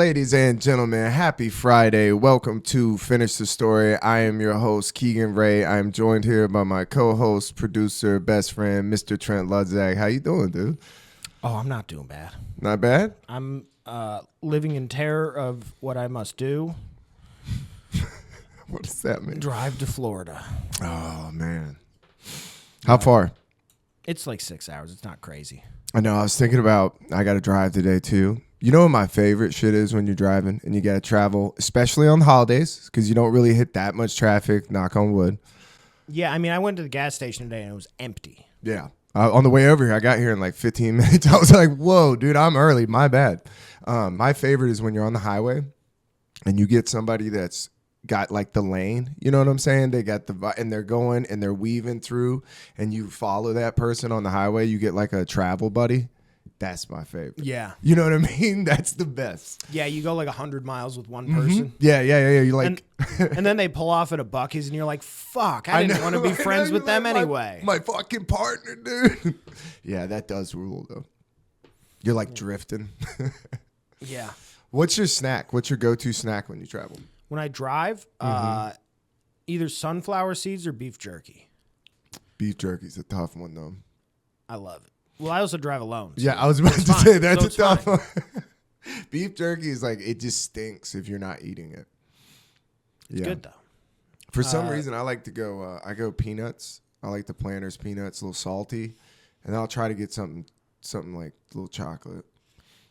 Ladies and gentlemen, happy Friday. Welcome to Finish the Story. I am your host, Keegan Ray. I am joined here by my co-host, producer, best friend, Mr. Trent Ludzak. How you doing, dude? Oh, I'm not doing bad. Not bad? I'm living in terror of what I must do. What does that mean? Drive to Florida. Oh, man. How far? It's like 6 hours. It's not crazy. I know. I was thinking about I got to drive today, too. You know what my favorite shit is when you're driving and you got to travel, especially on the holidays, because you don't really hit that much traffic, knock on wood. Yeah, I mean, I went to the gas station today and it was empty. Yeah. On the way over here, I got here in like 15 minutes. I was like, whoa, dude, I'm early. My bad. My favorite is when you're on the highway and you get somebody that's got like the lane. You know what I'm saying? They got and they're going and they're weaving through and you follow that person on the highway. You get like a travel buddy. That's my favorite. Yeah. You know what I mean? That's the best. Yeah, you go like 100 miles with one person. Yeah. You like, and then they pull off at a Buc-ee's and you're like, fuck, I didn't want to be friends with them anyway. My fucking partner, dude. Yeah, that does rule though. You're like drifting. Yeah. What's your snack? What's your go-to snack when you travel? When I drive, either sunflower seeds or beef jerky. Beef jerky's a tough one though. I love it. Well, I also drive alone. So yeah, I was about to say that's a tough one. Beef jerky is like, it just stinks if you're not eating it. It's good though. For some reason, I like to go, I go peanuts. I like the Planters peanuts, a little salty. And I'll try to get something like a little chocolate.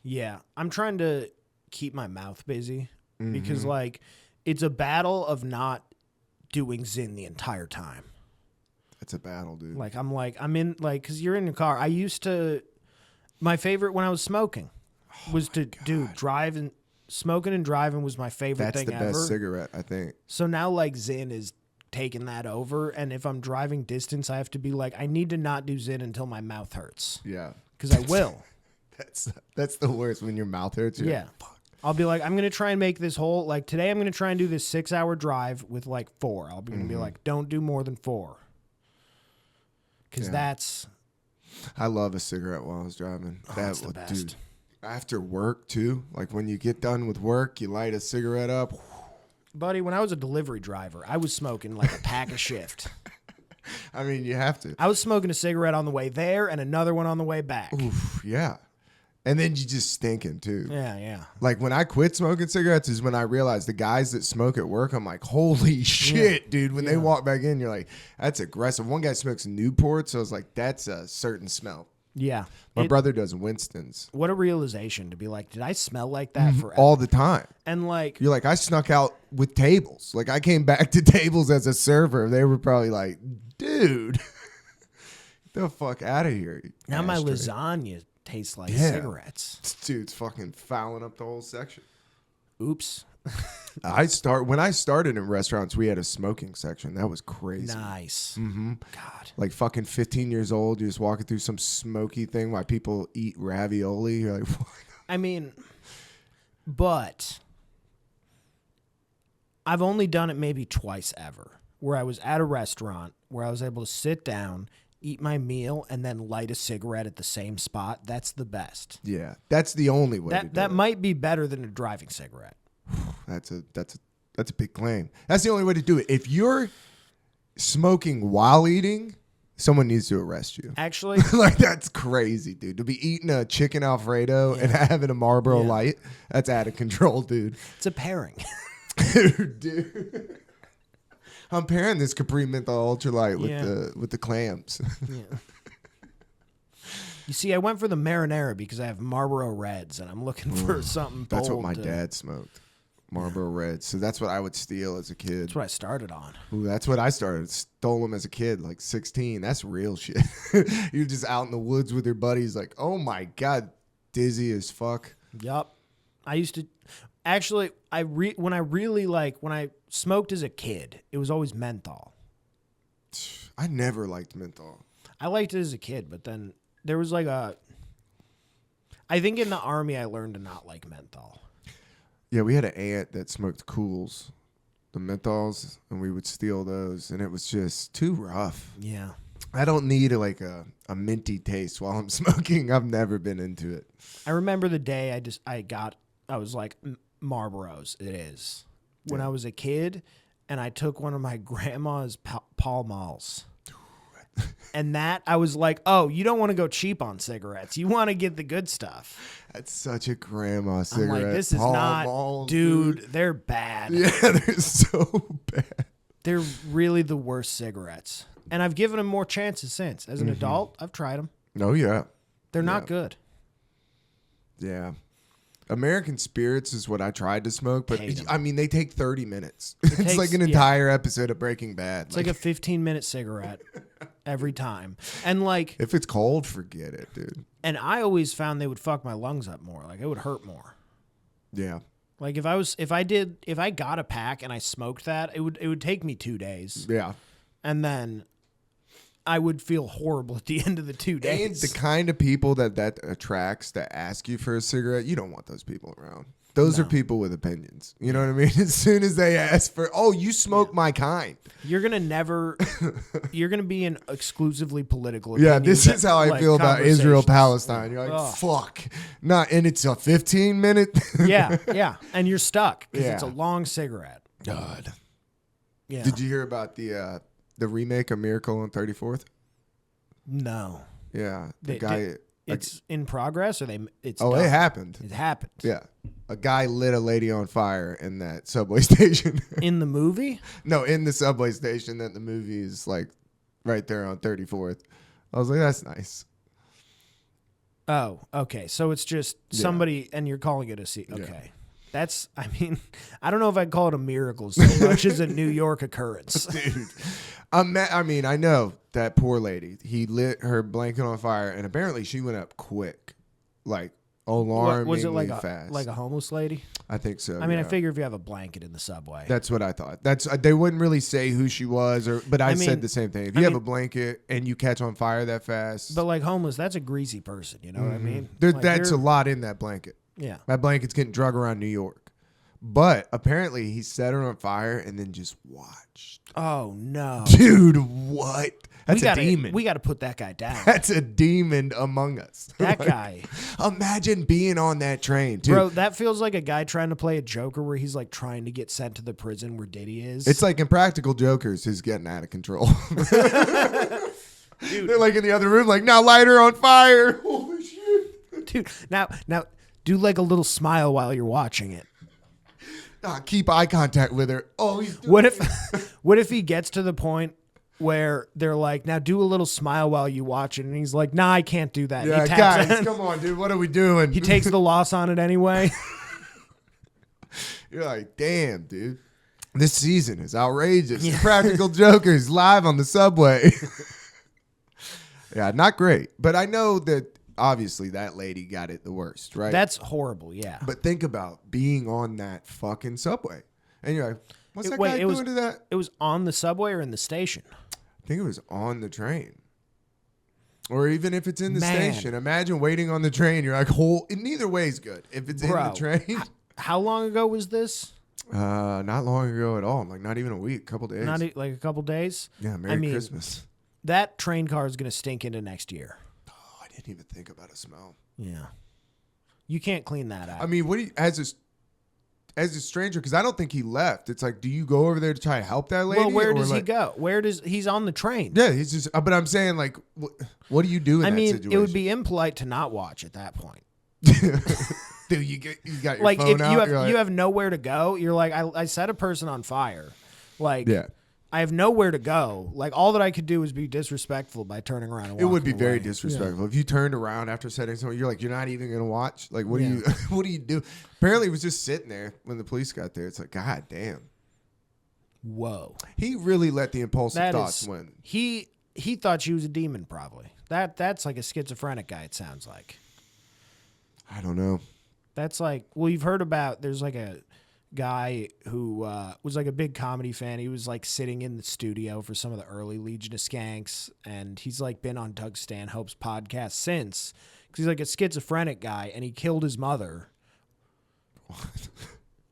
Yeah, I'm trying to keep my mouth busy because like it's a battle of not doing Zyn the entire time. It's a battle, dude. I'm in because you're in your car. I used to, my favorite when I was smoking was drive and smoking and driving was my favorite thing ever. That's the best cigarette, I think. So now like Zyn is taking that over. And if I'm driving distance, I have to be like, I need to not do Zyn until my mouth hurts. Yeah. Because I will. That's the worst when your mouth hurts. Yeah. Like, I'll be like, I'm going to try and make this whole, like today I'm going to try and do this 6 hour drive with like 4. I'll be going to be like, don't do more than 4. Because that's... I love a cigarette while I was driving. Oh, that's the best. Dude, after work, too. Like, when you get done with work, you light a cigarette up. Buddy, when I was a delivery driver, I was smoking like a pack a shift. I mean, you have to. I was smoking a cigarette on the way there and another one on the way back. Oof, yeah. And then you just stinking, too. Yeah. Like, when I quit smoking cigarettes is when I realized the guys that smoke at work, I'm like, holy shit, dude. When they walk back in, you're like, that's aggressive. One guy smokes Newport, so I was like, that's a certain smell. Yeah. My brother does Winston's. What a realization to be like, did I smell like that forever? All the time. And like... You're like, I snuck out with tables. Like, I came back to tables as a server. They were probably like, dude, get the fuck out of here. Now my lasagna tastes like cigarettes. Dude's fucking fouling up the whole section. Oops. When I started in restaurants, we had a smoking section. That was crazy. Nice. Mm-hmm. God. Like fucking 15 years old, you're just walking through some smoky thing while people eat ravioli. You're like, what? I mean, but I've only done it maybe twice ever, where I was at a restaurant where I was able to sit down, eat my meal, and then light a cigarette at the same spot. That's the best. Yeah, that's the only way to do that it. might be better than a driving cigarette. That's a big claim. That's the only way to do it. If you're smoking while eating, someone needs to arrest you. Actually, like that's crazy, dude. To be eating a chicken Alfredo and having a Marlboro Light, that's out of control, dude. It's a pairing. Dude. I'm pairing this Capri Menthol Ultralight with the clams. Yeah. You see, I went for the marinara because I have Marlboro Reds, and I'm looking for something bold. That's what my dad smoked. Marlboro Reds. So that's what I would steal as a kid. That's what I started on. Ooh, that's what I started. Stole them as a kid, like 16. That's real shit. You're just out in the woods with your buddies like, oh my God, dizzy as fuck. Yup. I used to... Actually, when I smoked as a kid, it was always menthol. I never liked menthol. I liked it as a kid, but then there was like I think in the Army I learned to not like menthol. Yeah, we had an aunt that smoked Cools, the menthols, and we would steal those, and it was just too rough. Yeah. I don't need a minty taste while I'm smoking. I've never been into it. I remember the day I got I was like, Marlboros, it is. When I was a kid and I took one of my grandma's Pall Malls. And that, I was like, oh, you don't want to go cheap on cigarettes. You want to get the good stuff. That's such a grandma cigarette. I'm like, this is Pall not, Malls, dude, they're bad. Yeah, they're so bad. They're really the worst cigarettes. And I've given them more chances since. As an adult, I've tried them. Oh, yeah. They're not good. Yeah. American Spirits is what I tried to smoke, but Hate 'em. I mean, they take 30 minutes. It's takes- like an yeah. entire episode of Breaking Bad. It's like a 15-minute cigarette every time. And like, if it's cold, forget it, dude. and I always found they would fuck my lungs up more. Like it would hurt more. Yeah. Like if I got a pack and I smoked that, it would take me 2 days. Yeah. And then I would feel horrible at the end of the 2 And days. the kind of people that attracts that ask you for a cigarette, you don't want those people around. Those are people with opinions. You know what I mean? As soon as they ask for, oh, you smoke my kind. You're gonna be in exclusively political Yeah, opinions, this is how I like, feel about conversations. Israel Palestine. You're like, Ugh. fuck. And it's a 15-minute. Yeah. And you're stuck because it's a Yeah. long cigarette. God. Yeah. Did you hear about the remake of Miracle on 34th? No. Yeah. The They- guy. It's in progress, or it's Oh, done? it happened. It happened. Yeah. A guy lit a lady on fire in that subway station. In the movie? No, in the subway station that the movie is like right there on 34th. I was like, that's nice. Oh, okay. So it's just somebody, and you're calling it a okay. That's, I mean, I don't know if I'd call it a miracle so much as a New York occurrence. Dude. I mean, I know that poor lady. He lit her blanket on fire, and apparently she went up quick. Like, alarmingly Was it like fast. a homeless lady? I think so. I mean, yeah. I figure if you have a blanket in the subway. That's what I thought. They wouldn't really say who she was, but I mean- said the same thing. If you have a blanket and you catch on fire that fast, But like homeless, that's a greasy person. You know what I mean? that's a Like, lot in that blanket. yeah. That blanket's getting drug around New York. But apparently he set her on fire and then just watched. Oh no, Dude, what? That's a demon. We got to put that guy down. That's a demon among us. That Like, guy, Imagine being on that train, too. bro. That feels like a guy trying to play a Joker, where he's like trying to get sent to the prison where Diddy is. It's like Impractical Jokers who's getting out of control. They're like in the other room, like, now light her on fire. Holy shit. dude. Now, do like a little smile while you're watching it. Keep eye contact with her. Oh, he's doing What if, what if he gets to the point where they're like, now do a little smile while you watch it, and he's like, nah, I can't do that. Yeah, he taps guys, in. come on, dude. What are we doing? He takes the loss on it anyway. You're like, damn, dude. This season is outrageous. Practical Jokers live on the subway. Yeah, not great. But I know that obviously that lady got it the worst, right? That's horrible. Yeah. But think about being on that fucking subway. And you're like, what's that Wait, guy it doing was- to that? It was on the subway or in the station. I think it was on the train. Or even if it's in the Man. station. Imagine waiting on the train. You're like, neither way is good. If it's in Bro, the train. How long ago was this? Not long ago at all. Like not even a week, couple days. Not like a couple days. Yeah, Merry I mean, Christmas. That train car is going to stink into next year. Oh, I didn't even think about a smell. Yeah. You can't clean that out. I mean, what do you, as a stranger, because I don't think he left. It's like, do you go over there to try to help that lady? well, where or does he like- go? He's on the train? Yeah, he's just. But I'm saying, like, what do you do in I that mean, situation? it would be impolite to not watch at that point. Dude, you got your Like phone if out. you have you're like, you have nowhere to go, you're like, I set a person on fire. Like, yeah. I have nowhere to go. Like, all that I could do is be disrespectful by turning around and It would be walking very away. disrespectful if you turned around after setting someone. You're like, you're not even gonna watch. Like, what do Yeah. you? What do you do? Apparently, he was just sitting there when the police got there. It's like, God damn. Whoa. He really let the impulsive That thoughts is win. he thought she was a demon, probably. That's like a schizophrenic guy, it sounds like. I don't know. That's like, well, you've heard about, there's like a guy who was like a big comedy fan. He was like sitting in the studio for some of the early Legion of Skanks, and he's like been on Doug Stanhope's podcast since, because he's like a schizophrenic guy, and he killed his mother.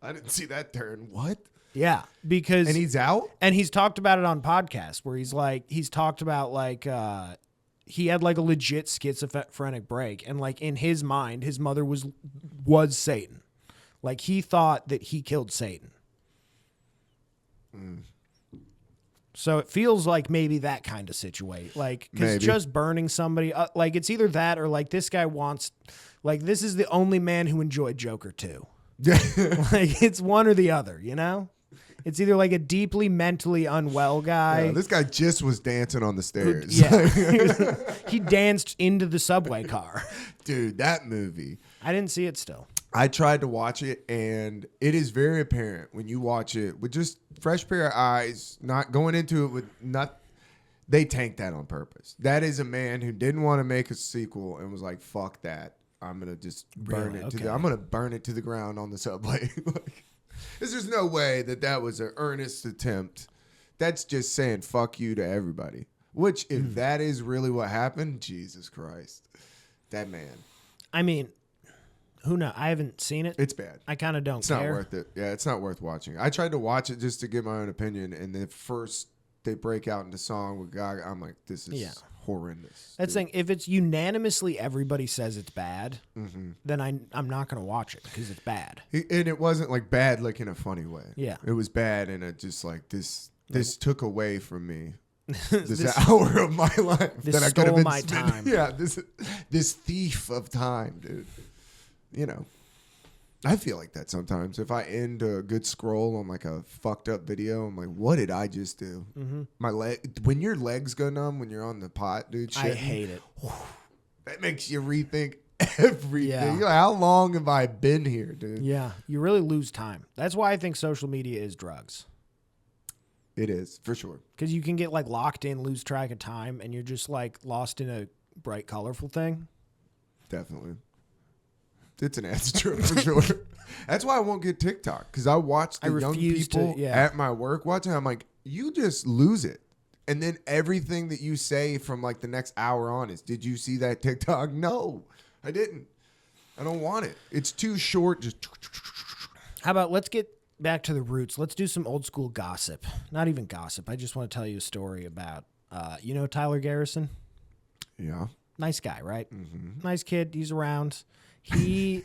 I didn't see that turn. What? Yeah, because And he's out? and he's talked about it on podcasts where he's talked about like he had like a legit schizophrenic break, and like in his mind his mother was Satan. Like he thought that he killed Satan. So it feels like maybe that kind of situation. Like, because Maybe. just burning somebody, like it's either that or like this guy wants, like this is the only man who enjoyed Joker 2. Like it's one or the other, you know? It's either like a deeply mentally unwell guy. Yeah, this guy just was dancing on the stairs. Yeah. He danced into the subway car. Dude, that movie. I didn't see it still. I tried to watch it, and it is very apparent when you watch it with just fresh pair of eyes, not going into it with not. They tanked that on purpose. That is a man who didn't want to make a sequel and was like, "Fuck that! I'm gonna just burn Really? it. Okay. I'm gonna burn it to the ground on the subway." Like, there's no way that was an earnest attempt. That's just saying "fuck you" to everybody. Which, if that is really what happened, Jesus Christ, that man. I mean, who knows? I haven't seen it. It's bad. I kind of don't It's care. not worth it. Yeah, it's not worth watching. I tried to watch it just to get my own opinion, and then first they break out into song with Gaga. I'm like, this is horrendous. That's dude. saying if it's unanimously everybody says it's bad, then I'm not going to watch it because it's bad. And it wasn't like bad, like in a funny way. Yeah. it was bad, and it just like this took away from me this, This- hour of my life this that I could have stole been my spending. time. Yeah, this thief of time, dude. You know. I feel like that sometimes. If I end a good scroll on like a fucked up video, I'm like, what did I just do? My leg. When your legs go numb when you're on the pot, dude, I shitting, hate it. that makes you rethink everything. Yeah. You're like, how long have I been here, dude? Yeah, you really lose time. That's why I think social media is drugs. It is, for sure. Because you can get like locked in, lose track of time, and you're just like lost in a bright, colorful thing. Definitely. It's an acid trip for sure. That's why I won't get TikTok, because I watch the young refuse to, people yeah. at my work watching. I'm like, you just lose it. And then everything that you say from like the next hour on is, did you see that TikTok? No, I didn't. I don't want it. It's too short. Just How about let's get back to the roots. Let's do some old school gossip. Not even gossip. I just want to tell you a story about, you know, Tyler Garrison? yeah. Nice guy, right? Nice kid. He's around. He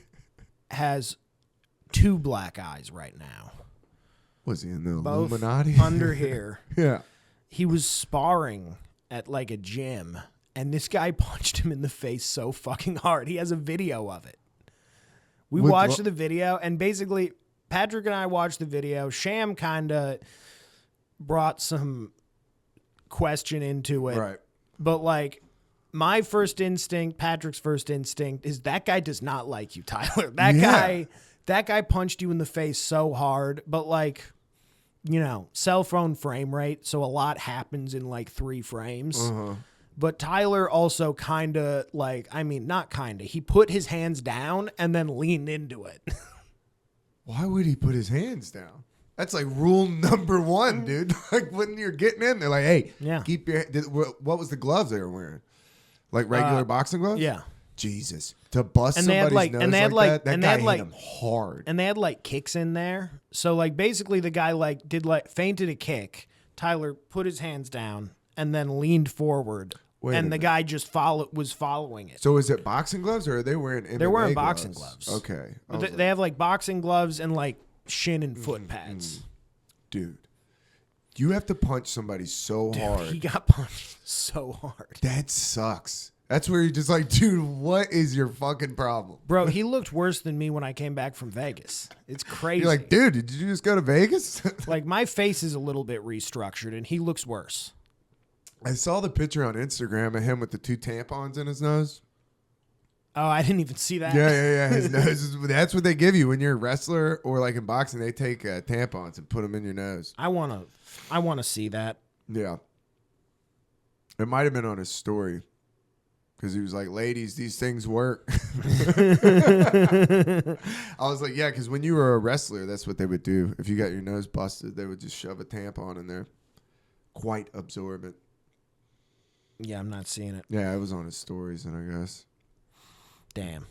has 2 black eyes right now. Was he in the Both Illuminati? under here. Yeah. He was sparring at like a gym, and this guy punched him in the face so fucking hard. He has a video of it. We With watched what- the video, and basically, Patrick and I watched the video. Sham kind of brought some question into it. Right. But like, my first instinct, Patrick's first instinct is that guy does not like you, Tyler. That guy punched you in the face so hard, but like, you know, cell phone frame rate, so a lot happens in like 3 frames. But Tyler also kind of like, I mean, not kind of. He put his hands down and then leaned into it. Why would he put his hands down? That's like rule number 1, dude. Like when you're getting in, they're like, hey, Yeah. keep your. What was the gloves they were wearing? Like regular boxing gloves? Yeah. Jesus, to bust And they had, somebody's like- nose and they had, like like- that and they guy had, hit like- him hard. And they had like kicks in there. So like basically the guy like did like fainted a kick. Tyler put his hands down and then leaned forward. Wait a and the minute. guy just was following it. So is it boxing gloves or are they wearing MMA They're wearing gloves? boxing gloves. Okay. I But was they have like boxing gloves and like shin and Mm-hmm. foot pads. dude, you have to punch somebody so hard. He got punched so hard. That sucks. That's where you're just like, dude, what is your fucking problem? Bro, he looked worse than me when I came back from Vegas. It's crazy. You're like, dude, did you just go to Vegas? Like, my face is a little bit restructured and he looks worse. I saw the picture on Instagram of him with the 2 tampons in his nose. Oh, I didn't even see that. Yeah. His nose is, that's what they give you when you're a wrestler or like in boxing. They take tampons and put them in your nose. I wanna see that. Yeah. It might have been on his story because he was like, ladies, these things work. I was like, yeah, because when you were a wrestler, that's what they would do. If you got your nose busted, they would just shove a tampon in there. Quite absorbent. Yeah, I'm not seeing it. Yeah, it was on his stories, and I guess. Damn.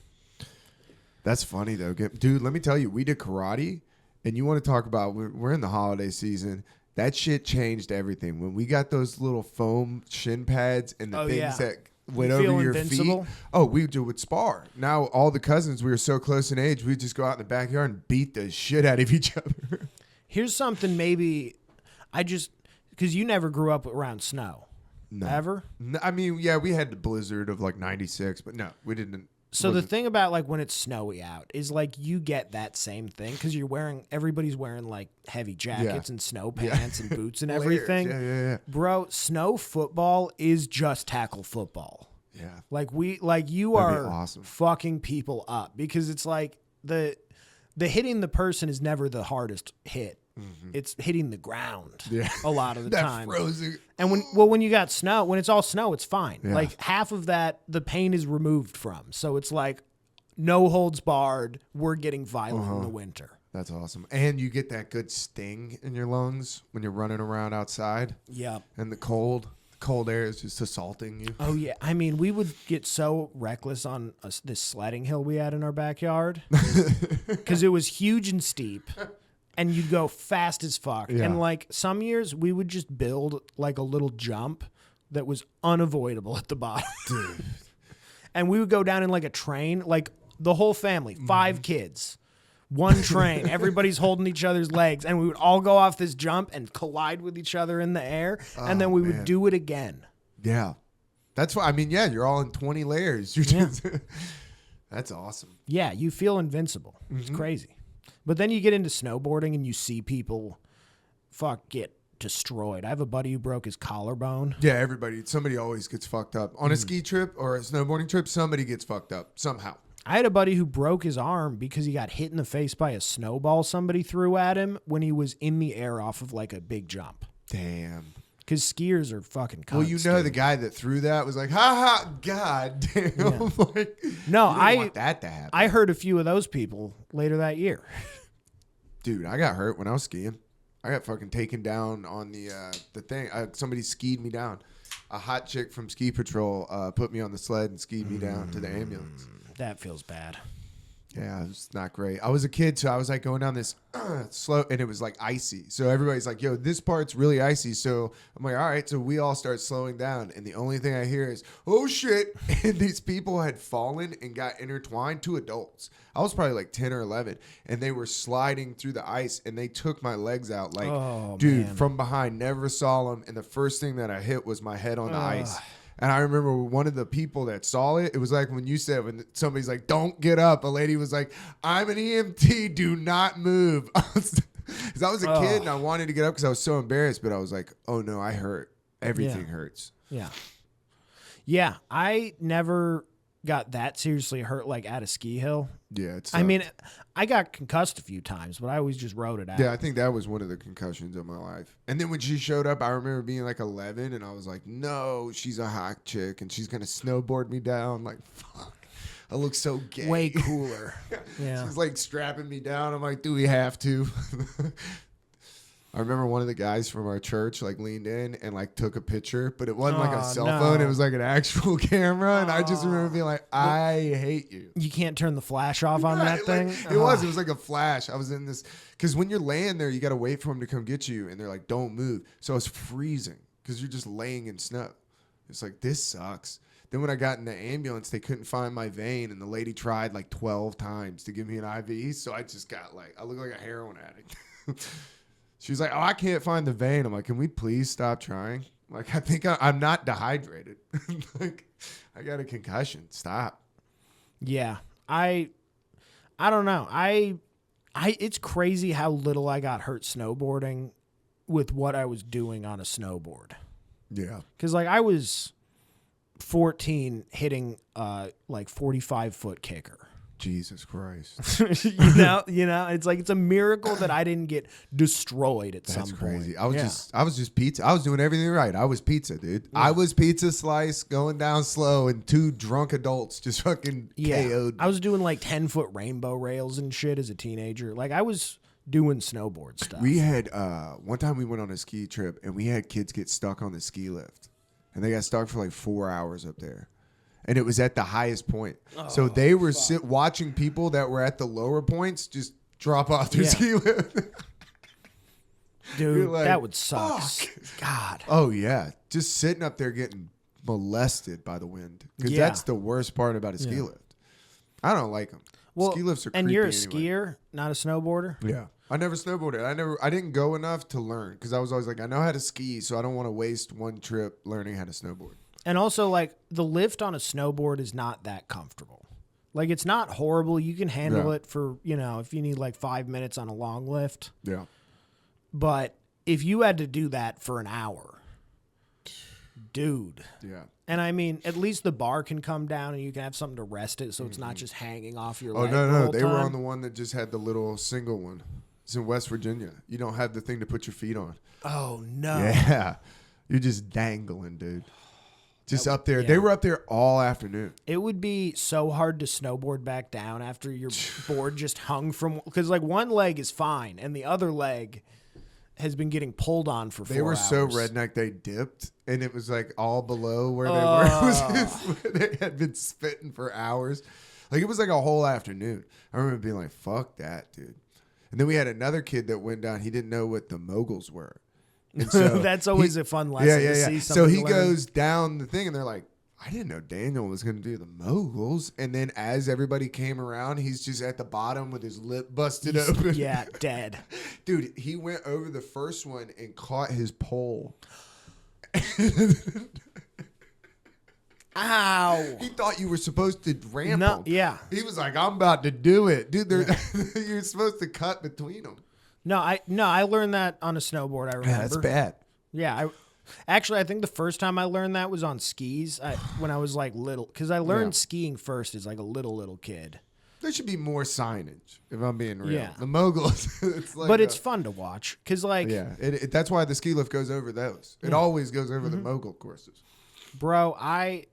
That's funny, though. Dude, let me tell you, we did karate, and you want to talk about, we're in the holiday season. That shit changed everything. When we got those little foam shin pads and the Oh, things yeah. that went feel over your invincible? feet. Oh, we would spar. Now all the cousins, we were so close in age, we'd just go out in the backyard and beat the shit out of each other. Here's something maybe because you never grew up around snow. No. Ever? No, I mean, yeah, we had the blizzard of like 96, but no, we didn't. So the thing about like when it's snowy out is like you get that same thing because everybody's wearing like heavy jackets and snow pants and boots and everything. Yeah. Bro, snow football is just tackle football. Yeah. Like you That'd be are awesome. fucking people up because it's like the hitting the person is never the hardest hit. It's hitting the ground a lot of the That time. frozen. And when you got snow, when it's all snow, it's fine. Yeah. Like half of that, the pain is removed from. So it's like no holds barred. We're getting violent in the winter. That's awesome. And you get that good sting in your lungs when you're running around outside. Yep. And the cold air is just assaulting you. Oh yeah. I mean, we would get so reckless on this sledding hill we had in our backyard because it was huge and steep. And you'd go fast as fuck. Yeah. And like some years we would just build like a little jump that was unavoidable at the bottom. Dude. And we would go down in like a train, like the whole family, 5 kids, one train, everybody's holding each other's legs. And we would all go off this jump and collide with each other in the air. And then we would do it again. Yeah. That's why, I mean, yeah, you're all in 20 layers. You're just, that's awesome. Yeah, you feel invincible. It's crazy. But then you get into snowboarding and you see people get destroyed. I have a buddy who broke his collarbone. Yeah, somebody always gets fucked up. On a ski trip or a snowboarding trip, somebody gets fucked up somehow. I had a buddy who broke his arm because he got hit in the face by a snowball somebody threw at him when he was in the air off of like a big jump. Damn. Because skiers are fucking cunts. Well, you know, dude. the guy that threw that was like, ha ha, god damn. Yeah. Like, No, you don't want that to happen. I heard a few of those people later that year. Dude, I got hurt when I was skiing. I got fucking taken down on the thing. Somebody skied me down. A hot chick from Ski Patrol put me on the sled and skied me down to the ambulance. That feels bad. Yeah, it was not great. I was a kid, so I was like going down this slope, and it was like icy. So everybody's like, yo, this part's really icy. So I'm like, all right. So we all start slowing down, and the only thing I hear is, oh, shit. And these people had fallen and got intertwined, 2 adults. I was probably like 10 or 11, and they were sliding through the ice, and they took my legs out. Like, dude, man. from behind, never saw them. And the first thing that I hit was my head on the ice. And I remember one of the people that saw it, it was like when you said, when somebody's like, don't get up. A lady was like, I'm an EMT, do not move. Because I was a kid and I wanted to get up because I was so embarrassed. But I was like, oh no, I hurt. Everything hurts. Yeah. Yeah, I never got that seriously hurt like at a ski hill. Yeah, it's. I mean, I got concussed a few times, but I always just rode it out. Yeah, I think that was one of the concussions of my life. And then when she showed up, I remember being like 11, and I was like, no, she's a hot chick, and she's gonna snowboard me down. Like, fuck, I look so gay. Way cooler. Yeah. She's like strapping me down. I'm like, do we have to? I remember one of the guys from our church like leaned in and like took a picture, but it wasn't like a cell phone. It was like an actual camera. And I just remember being like, I hate you. You can't turn the flash off on that thing? It was like a flash. I was in this, because when you're laying there, you got to wait for them to come get you. And they're like, don't move. So I was freezing because you're just laying in snow. It's like, this sucks. Then when I got in the ambulance, they couldn't find my vein. And the lady tried like 12 times to give me an IV. So I just got like, I look like a heroin addict. She was like, oh, I can't find the vein. I'm like, can we please stop trying? Like, I think I'm not dehydrated. Like, I got a concussion. Stop. Yeah. I don't know. It's crazy how little I got hurt snowboarding with what I was doing on a snowboard. Yeah. Because, like, I was 14 hitting like 45-foot kicker. Jesus Christ. you know, it's like it's a miracle that I didn't get destroyed at some point. That's crazy. I was just pizza. I was doing everything right. I was pizza, dude. Yeah. I was pizza slice going down slow, and 2 drunk adults just fucking KO'd. I was doing like 10-foot rainbow rails and shit as a teenager. Like I was doing snowboard stuff. We had one time we went on a ski trip and we had kids get stuck on the ski lift, and they got stuck for like 4 hours up there. And it was at the highest point. So they were watching people that were at the lower points just drop off their ski lift. Dude, like, that would suck. Fuck. God. Oh, yeah. Just sitting up there getting molested by the wind because Yeah. that's the worst part about a ski lift. I don't like them. Well, ski lifts are and creepy you're a anyway. skier, not a snowboarder. Yeah. I never snowboarded. I didn't go enough to learn because I was always like, I know how to ski, so I don't want to waste one trip learning how to snowboard. And also, like, the lift on a snowboard is not that comfortable. Like, it's not horrible. You can handle Yeah. it for, if you need like 5 minutes on a long lift. Yeah. But if you had to do that for an hour, dude. Yeah. And I mean, at least the bar can come down and you can have something to rest it so it's not just hanging off your Oh, leg. no, the no. whole They were time. on the one that just had the little single one. It's in West Virginia. You don't have the thing to put your feet on. Oh, no. Yeah. You're just dangling, dude. Just up there. yeah. They were up there all afternoon. It would be so hard to snowboard back down after your board just hung from, because like one leg is fine and the other leg has been getting pulled on for 4 They were hours. so redneck they dipped, and it was like all below where they were. It was just, they had been spitting for hours. Like it was like a whole afternoon. I remember being like, "Fuck that, dude." And then we had another kid that went down. He didn't know what the moguls were. And so That's always a fun lesson to see So somebody he learn. goes down the thing, and they're like, I didn't know Daniel was going to do the moguls. And then as everybody came around, he's just at the bottom with his lip busted open. Yeah, dead. Dude, he went over the first one and caught his pole. Ow. He thought you were supposed to ramp No, him. yeah. He was like, I'm about to do it. Dude, you're supposed to cut between them. No, I learned that on a snowboard, I remember. bad. Yeah, actually, I think the first time I learned that was on skis when I was like little, because I learned skiing first as like a little kid. There should be more signage, if I'm being real. Yeah. The moguls, it's like But it's fun to watch, because like, yeah, that's why the ski lift goes over those. It always goes over the mogul courses. bro, I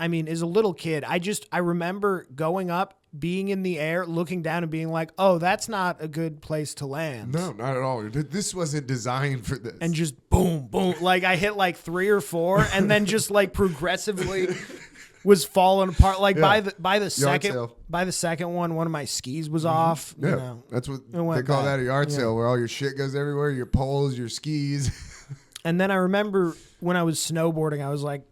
mean, as a little kid, I remember going up, being in the air, looking down, and being like, "Oh, that's not a good place to land." No, not at all. This wasn't designed for this. And just boom, boom, like I hit like 3 or 4, and then just like progressively was falling apart. Like by the second one of my skis was off. yeah, You know, that's what it went they call bad. that a yard Yeah. sale, where all your shit goes everywhere, your poles, your skis. And then I remember when I was snowboarding, I was like,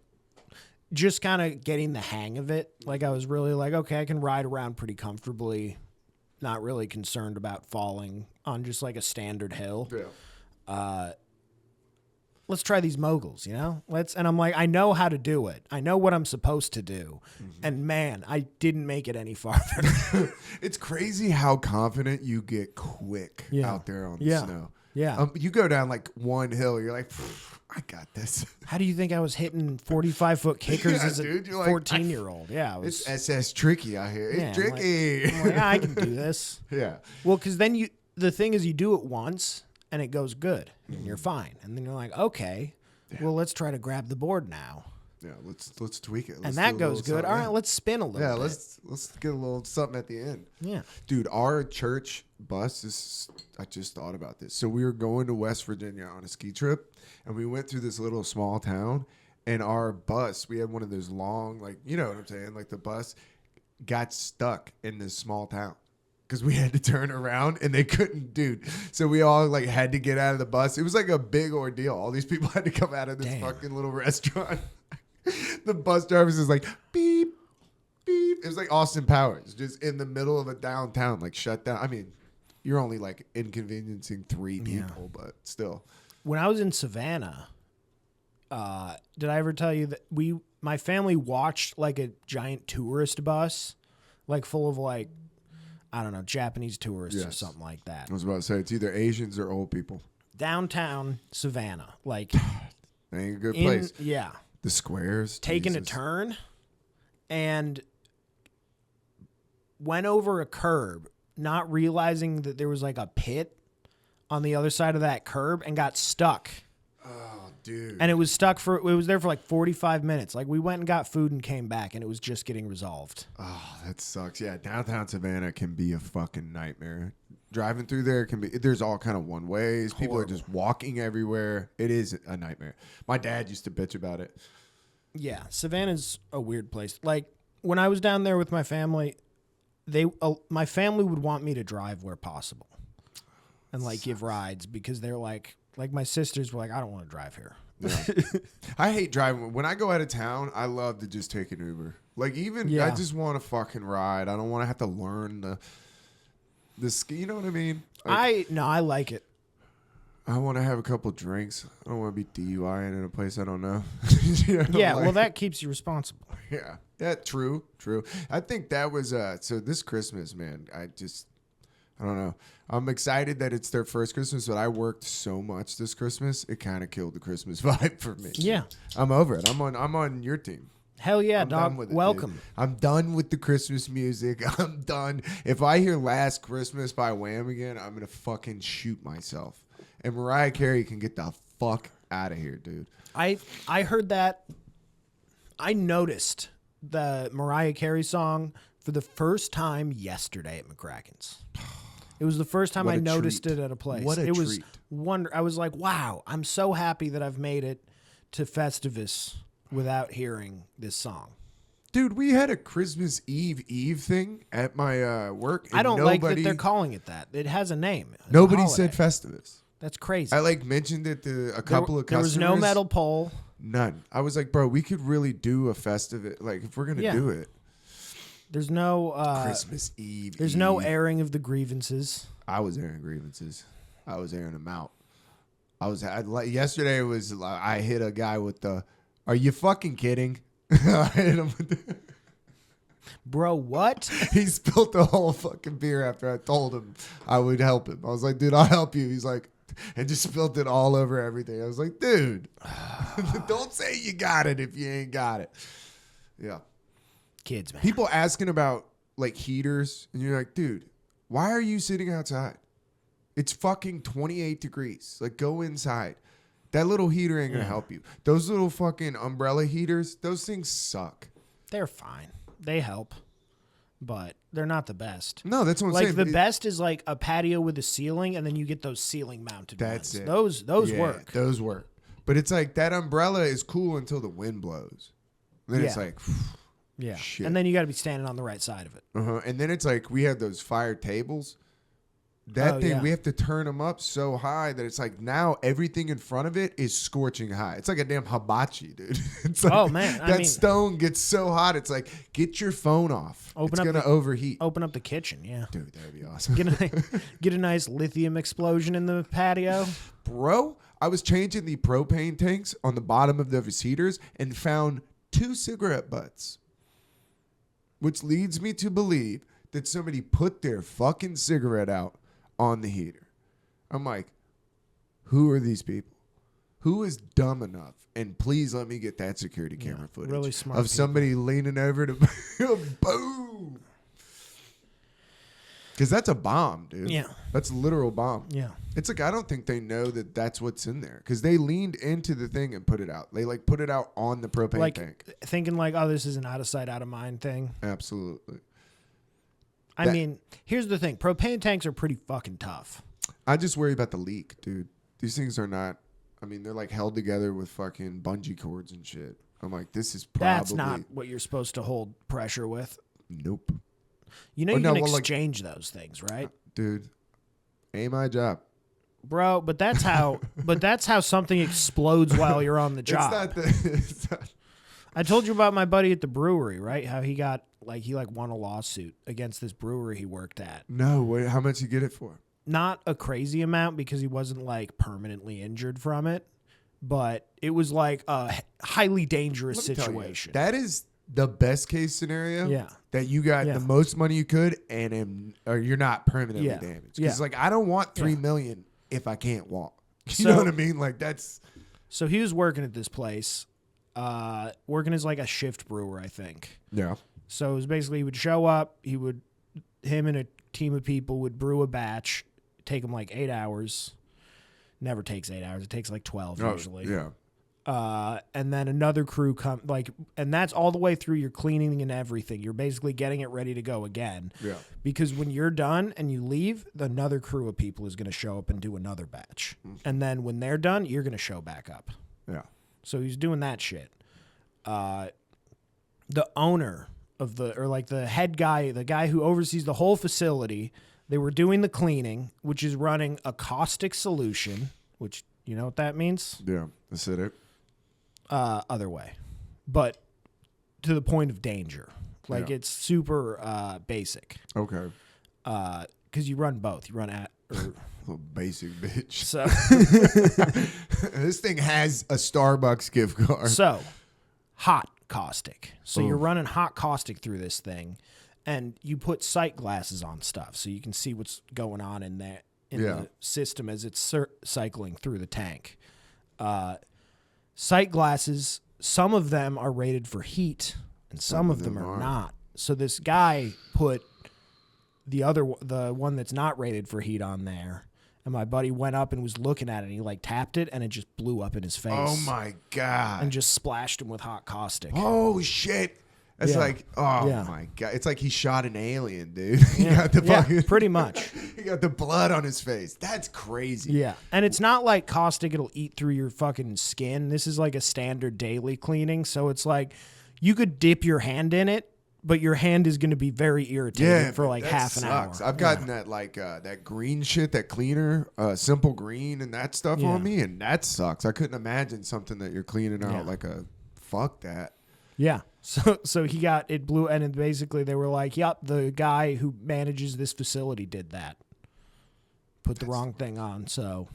just kind of getting the hang of it. Like I was really like, okay, I can ride around pretty comfortably, not really concerned about falling on just like a standard hill. Yeah. Let's try these moguls, and I'm like, I know how to do it. I know what I'm supposed to do. And man, I didn't make it any farther. It's crazy how confident you get quick out there on the snow. Yeah. You go down like one hill, you're like, I got this. How do you think I was hitting 45-foot kickers Yeah, as a dude, you're like, 14-year-old? Yeah, it was, It's SS tricky out here. It's yeah, I'm like- tricky. I'm like, I can do this. Yeah. Well, because then the thing is, you do it once and it goes good and you're fine. And then you're like, okay, well, let's try to grab the board now. Yeah, let's tweak it. Let's And do that a goes little good. something. All right, let's spin a little Yeah, bit. let's get a little something at the end. Yeah. Dude, our church bus is, I just thought about this. So we were going to West Virginia on a ski trip, and we went through this little small town, and our bus, we had one of those long, like, you know what I'm saying? Like the bus got stuck in this small town because we had to turn around and they couldn't, dude. So we all like had to get out of the bus. It was like a big ordeal. All these people had to come out of this fucking little restaurant. The bus driver is like, beep, beep. It was like Austin Powers, just in the middle of a downtown, like shut down. I mean, you're only like inconveniencing 3 people, but still. When I was in Savannah, did I ever tell you that my family watched like a giant tourist bus, like full of like, I don't know, Japanese tourists or Yes. something like that. I was about to say, it's either Asians or old people. Downtown Savannah, like That ain't a good place. yeah, The squares. taking a Jesus. turn and went over a curb, not realizing that there was like a pit on the other side of that curb and got stuck. Oh, dude. And it was there for like 45 minutes. Like we went and got food and came back and it was just getting resolved. Oh, that sucks. Yeah, downtown Savannah can be a fucking nightmare. Driving through there there's all kind of one ways. People are just walking everywhere. It is a nightmare. My dad used to bitch about it. Yeah, Savannah's a weird place. Like when I was down there with my family, my family would want me to drive where possible and like give rides because they're like, Like my sisters were like, I don't want to drive here. Yeah. I hate driving. When I go out of town, I love to just take an Uber. Like I Yeah. just want to fucking ride. I don't want to have to learn the ski. You know what I mean? Like, I like it. I want to have a couple drinks. I don't want to be DUI in a place I don't know. You know, Yeah, like- well, that keeps you responsible. Yeah. Yeah, true. I think that was so this Christmas, man, I don't know. I'm excited that it's their first Christmas, but I worked so much this Christmas, it kind of killed the Christmas vibe for me. Yeah. I'm over it. I'm on your team. Hell yeah, I'm done dog. with it, dude. Welcome. I'm done with the Christmas music. I'm done. If I hear Last Christmas by Wham again, I'm going to fucking shoot myself. And Mariah Carey can get the fuck out of here, dude. I heard that. I noticed the Mariah Carey song for the first time yesterday at McCracken's. It was the first time What I a noticed treat. it at a place. What a it was treat. I was like, wow, I'm so happy that I've made it to Festivus without hearing this song. Dude, we had a Christmas Eve thing at my work. And I don't like that they're calling it that. It has a name. It's a Nobody holiday. said Festivus. That's crazy. I mentioned it to a couple of There customers. was no metal pole. None. I was like, bro, we could really do a festive. Like, if we're gonna Yeah. do it, There's no Christmas Eve. There's no airing of the grievances. I was airing grievances. I was airing them out. Yesterday was I hit a guy with the. Are you fucking kidding? I hit him with the, Bro, what? he spilled the whole fucking beer after I told him I would help him. I was like, dude, I'll help you. He's like, and just spilled it all over everything. I was like, dude, don't say you got it if you ain't got it. Yeah. Kids, man. People asking about like heaters, and you're like, dude, why are you sitting outside? It's fucking 28 degrees. Like, go inside. That little heater ain't gonna help you. Those little fucking umbrella heaters, those things suck. They're fine. They help, but they're not the best. No, that's what I'm Like saying. the best is like a patio with a ceiling, and then you get those ceiling mounted That's ones. it. Those Yeah, work. Those work. But it's like that umbrella is cool until the wind blows. Then it's Yeah. like, Yeah, shit. and then you got to be standing on the right side of it. and then it's like we have those fire tables. That Oh, thing, yeah. we have to turn them up so high that it's like now everything in front of it is scorching high. It's like a damn hibachi, dude. It's like, Oh, man, I that mean- stone gets so hot. It's like, get your phone off. Open it's up gonna the- overheat. Open up the kitchen, yeah. Dude, that'd be awesome. Get a nice lithium explosion in the patio. Bro, I was changing the propane tanks on the bottom of those heaters and found 2 cigarette butts, which leads me to believe that somebody put their fucking cigarette out on the heater. I'm like, who are these people? Who is dumb enough? And please let me get that security camera footage really smart of people. somebody leaning over to boom. Because that's a bomb, dude. Yeah. That's a literal bomb. Yeah. It's like I don't think they know that that's what's in there because they leaned into the thing and put it out. They like put it out on the propane Like tank. thinking like, oh, this is an out of sight, out of mind thing. Absolutely. I That- mean, here's the thing: propane tanks are pretty fucking tough. I just worry about the leak, dude. These things are not. I mean, they're like held together with fucking bungee cords and shit. I'm like, this is probably That's not what you're supposed to hold pressure with. nope, You know Oh, you no, can well, like- exchange those things, right? dude. Ain't my job. Bro, but that's how something explodes while you're on the job. It's not the. It's not, I told you about my buddy at the brewery, right? How he got he won a lawsuit against this brewery he worked at. no, wait, how much you get it for? Not a crazy amount because he wasn't like permanently injured from it, but it was like a highly dangerous Let me tell you, situation. that is the best case scenario. Yeah. That you got Yeah. the most money you could or you're not permanently Yeah. damaged. Yeah. Because like I don't want $3 Yeah. million if I can't walk. You So- know what I mean? Like that's So he was working at this place, working as like a shift brewer, I think. yeah. So it was basically he would show up, him and a team of people would brew a batch, take him like 8 hours. Never takes 8 hours. It takes like 12 usually. Yeah. And then another crew and that's all the way through your cleaning and everything. You're basically getting it ready to go again. Yeah. Because when you're done and you leave, another crew of people is going to show up and do another batch. And then when they're done, you're going to show back up. Yeah. So he's doing that shit. The owner of the head guy, the guy who oversees the whole facility, they were doing the cleaning, which is running a caustic solution, which You know what that means? Yeah, acidic. Other way. But to the point of danger. Like, Yeah. it's super basic. Okay. Because you run both. You run at... Or, Little basic bitch. so, This thing has a Starbucks gift card. so, hot caustic. So you're Oof. running hot caustic through this thing, and you put sight glasses on stuff so you can see what's going on in there in Yeah. the system as it's cycling through the tank. Sight glasses, some of them are rated for heat, and some of them are aren't. not. So this guy put the one that's not rated for heat on there. And my buddy went up and was looking at it, and he like tapped it, and it just blew up in his face. Oh my God. And just splashed him with hot caustic. Oh shit. That's Yeah. like, oh Yeah. my God. It's like he shot an alien, dude. He got the Yeah, fucking, pretty much. he got the blood on his face. That's crazy. Yeah. And it's not like caustic, it'll eat through your fucking skin. This is like a standard daily cleaning. So it's like you could dip your hand in it, but your hand is going to be very irritated for like that half an sucks. hour. I've gotten that like that green shit, that cleaner, Simple Green and that stuff Yeah. on me, and that sucks. I couldn't imagine something that you're cleaning out Yeah. like a fuck that. Yeah. So he got it blew, and basically they were like, "Yep, the guy who manages this facility did that. Put the wrong thing on." So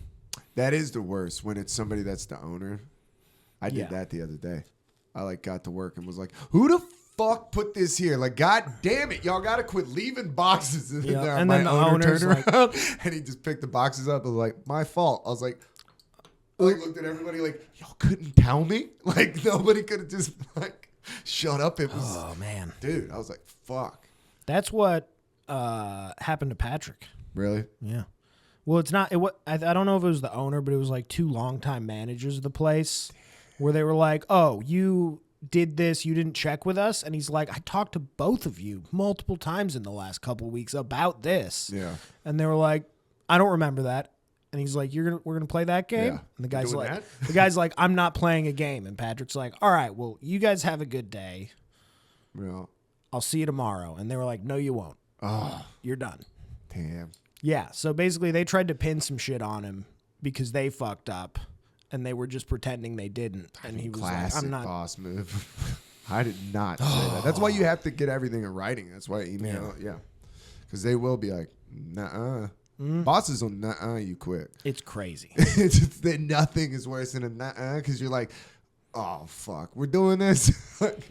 That is the worst when it's somebody that's the owner. I did Yeah. that the other day. I like got to work and was like, "Who the fuck put this here? Like, god damn it, y'all got to quit leaving boxes in Yeah, there." and My then the owner owner's turned like- around and he just picked the boxes up. And was like, "My fault." I was like, I looked at everybody like, "Y'all couldn't tell me? Like, nobody could have just like shut up." It was, oh man, dude. I was like, "Fuck." that's what happened to Patrick. Really? Yeah. Well, it's not. I don't know if it was the owner, but it was like two longtime managers of the place, where they were like, "Oh, you did this. You didn't check with us." And he's like, "I talked to both of you multiple times in the last couple of weeks about this." Yeah. And they were like, "I don't remember that." And he's like, we're gonna play that game." Yeah. And the guy's Doing like, that? "The guy's like, I'm not playing a game." And Patrick's like, "All right, well, you guys have a good day. Yeah. I'll see you tomorrow." And they were like, "No, you won't. Oh, You're done." damn. Yeah. So basically, they tried to pin some shit on him because they fucked up, and they were just pretending they didn't. And he was Classic like, "I'm not." boss move. I did not say that. That's why you have to get everything in writing. That's why email. Yeah. Because they will be like, "Nuh-uh." Bosses will nuh-uh you quick. It's crazy. It's just that nothing is worse than a nuh-uh because you're like, "Oh, fuck. We're doing this. Like,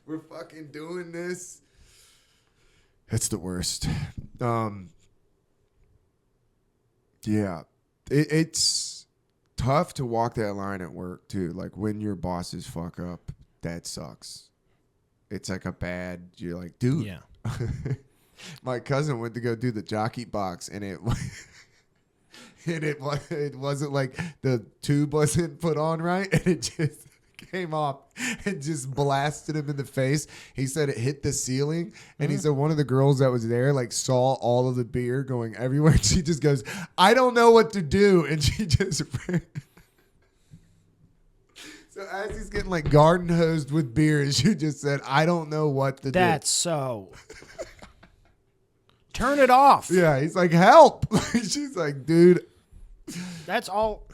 we're fucking doing this." It's the worst. Yeah. It's tough to walk that line at work, too. Like, when your bosses fuck up, that sucks. It's like a bad, you're like, dude. Yeah. My cousin went to go do the jockey box, and it wasn't like the tube wasn't put on right, and it just came off and just blasted him in the face. He said it hit the ceiling, and he said one of the girls that was there like saw all of the beer going everywhere. And she just goes, "I don't know what to do," and she just. So as he's getting like garden hosed with beer, she just said, "I don't know what to do." That's so. Turn it off. Yeah, he's like, "Help." She's like, "Dude." That's all.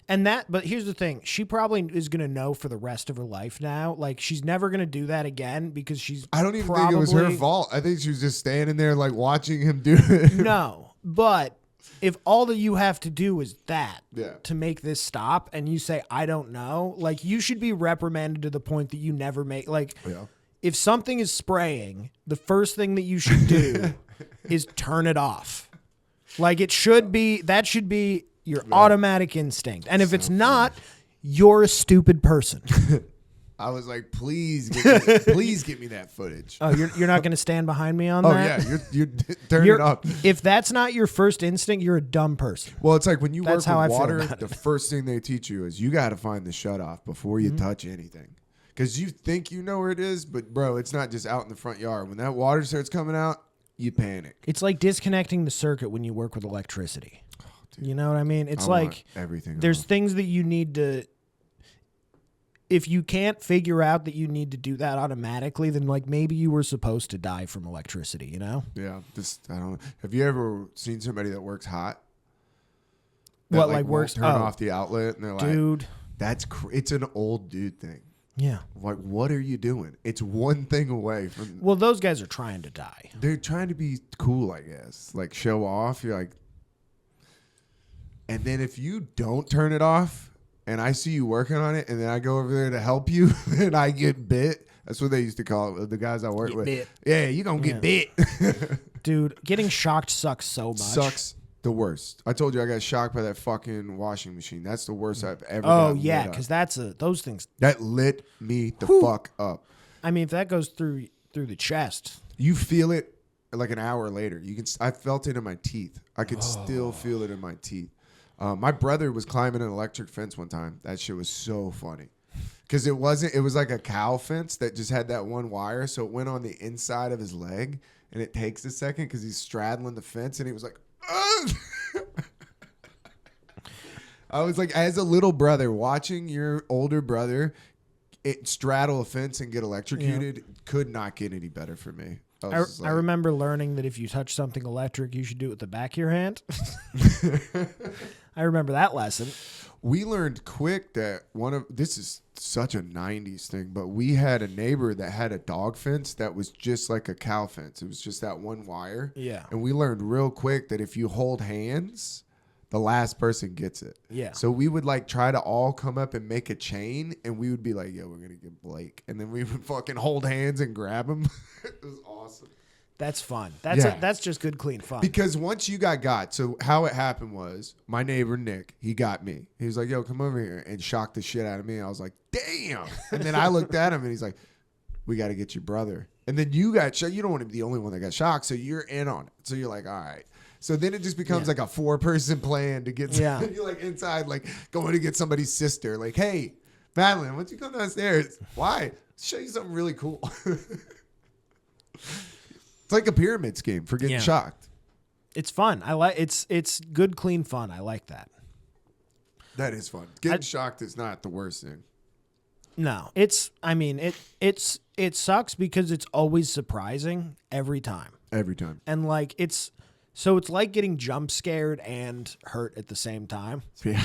But here's the thing. She probably is going to know for the rest of her life now. Like, she's never going to do that again because she's I don't even think it was her probably- fault. I think she was just standing there like watching him do it. No. But if all that you have to do is that Yeah. to make this stop and you say, "I don't know," like, you should be reprimanded to the point that you never make. Like, Yeah. if something is spraying, the first thing that you should do is turn it off. Like, that should be your automatic instinct. And if it's not, you're a stupid person. I was like, please get me that footage. Oh, you're not going to stand behind me on Oh that? yeah, you're turn it up. If that's not your first instinct, you're a dumb person. Well, it's like when you That's work how with I feel water, about the first thing they teach you is you got to find the shutoff before you touch anything. Because you think you know where it is, but bro, it's not just out in the front yard. When that water starts coming out, you panic. It's like disconnecting the circuit when you work with electricity. You know what I mean? It's I want like everything. there's off. things that you need to. If you can't figure out that you need to do that automatically, then like maybe you were supposed to die from electricity, you know? Yeah, I don't. Have you ever seen somebody that works hot? that What, like, won't works- turn oh. off the outlet, and they're like, Dude. it's an old dude thing. Yeah. Like, what are you doing? It's one thing away from. Well, those guys are trying to die. They're trying to be cool, I guess. Like, show off. You're like, and then if you don't turn it off, and I see you working on it, and then I go over there to help you, and I get bit. That's what they used to call it. The guys I work Get with. bit. Yeah, you gonna get bit. Dude, getting shocked sucks so much. Sucks the worst. I told you I got shocked by that fucking washing machine. That's the worst I've ever. Oh, gotten yeah, lit up. because those things. That lit me the fuck up. I mean, if that goes through the chest. You feel it like an hour later. You can. I felt it in my teeth. I could still feel it in my teeth. My brother was climbing an electric fence one time. That shit was so funny. Because it wasn't. It was like a cow fence that just had that one wire, so it went on the inside of his leg, and it takes a second because he's straddling the fence, and he was like, "Ugh." I was like, as a little brother, watching your older brother straddle a fence and get electrocuted could not get any better for me. I remember learning that if you touch something electric, you should do it with the back of your hand. I remember that lesson. We learned quick that this is such a 90s thing, but we had a neighbor that had a dog fence that was just like a cow fence. It was just that one wire. Yeah. And we learned real quick that if you hold hands, the last person gets it. Yeah. So we would like try to all come up and make a chain, and we would be like, "Yo, we're gonna get Blake," and then we would fucking hold hands and grab him. It was awesome. That's fun. That's Yeah. that's just good, clean fun. Because once you got, so how it happened was my neighbor Nick, he got me. He was like, "Yo, come over here," and shocked the shit out of me. I was like, "Damn!" And then I looked at him, and he's like, "We got to get your brother." And then you got shot. You don't want to be the only one that got shocked, so you're in on it. So you're like, "All right." So then it just becomes like a 4-person plan to get. Yeah. You're like inside, like going to get somebody's sister. Like, "Hey, Madeline, why don't you come downstairs?" Why? Show you something really cool. It's like a pyramid scheme for getting shocked. It's fun. I like it's good, clean fun. I like that. That is fun. Getting shocked is not the worst thing. No, it sucks because it's always surprising every time. Every time. And like it's like getting jump scared and hurt at the same time. Yeah.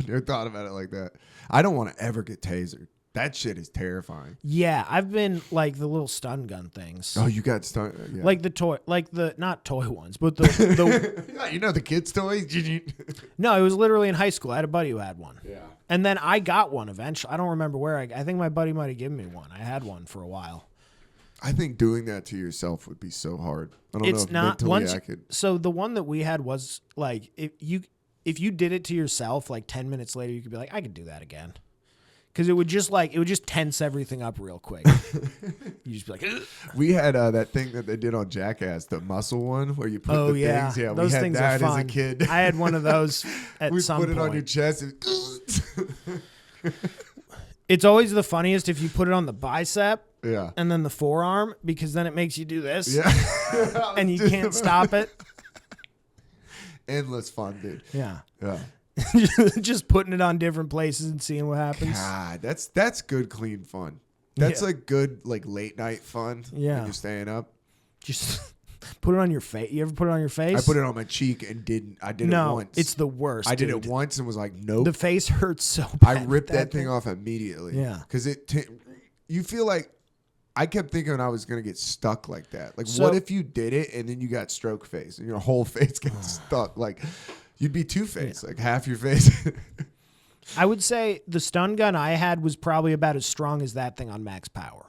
Never thought about it like that. I don't want to ever get tasered. That shit is terrifying. Yeah, I've been like the little stun gun things. Oh, you got stun. Yeah. Like the toy, like the not toy ones, but the Yeah, you know the kids' toys. No, it was literally in high school. I had a buddy who had one. Yeah. And then I got one eventually. I don't remember where. I think my buddy might have given me one. I had one for a while. I think doing that to yourself would be so hard. I don't know It's if not mentally once. I could. So the one that we had was like if you did it to yourself, like 10 minutes later, you could be like, I could do that again. Because it would just tense everything up real quick. You just be like, ugh. We had that thing that they did on Jackass, the muscle one, where you put the things. Yeah, those we had things that are fun. as a kid. I had one of those at we some put it point. on your chest. It's always the funniest if you put it on the bicep Yeah. and then the forearm, because then it makes you do this. Yeah. And you can't stop it. Endless fun, dude. Yeah. Yeah. Just putting it on different places and seeing what happens. God, that's good, clean fun. That's Yeah. like good, like late night fun. Yeah. When you're staying up. Just put it on your face. You ever put it on your face? I put it on my cheek and didn't. I did it No, once. it's the worst. I did dude. it once and was like, nope. The face hurts so I bad. ripped that thing off immediately. Yeah. Because you feel like, I kept thinking I was going to get stuck like that. Like, So- what if you did it and then you got stroke face and your whole face gets stuck? Like, you'd be two-faced, like half your face. I would say the stun gun I had was probably about as strong as that thing on max power.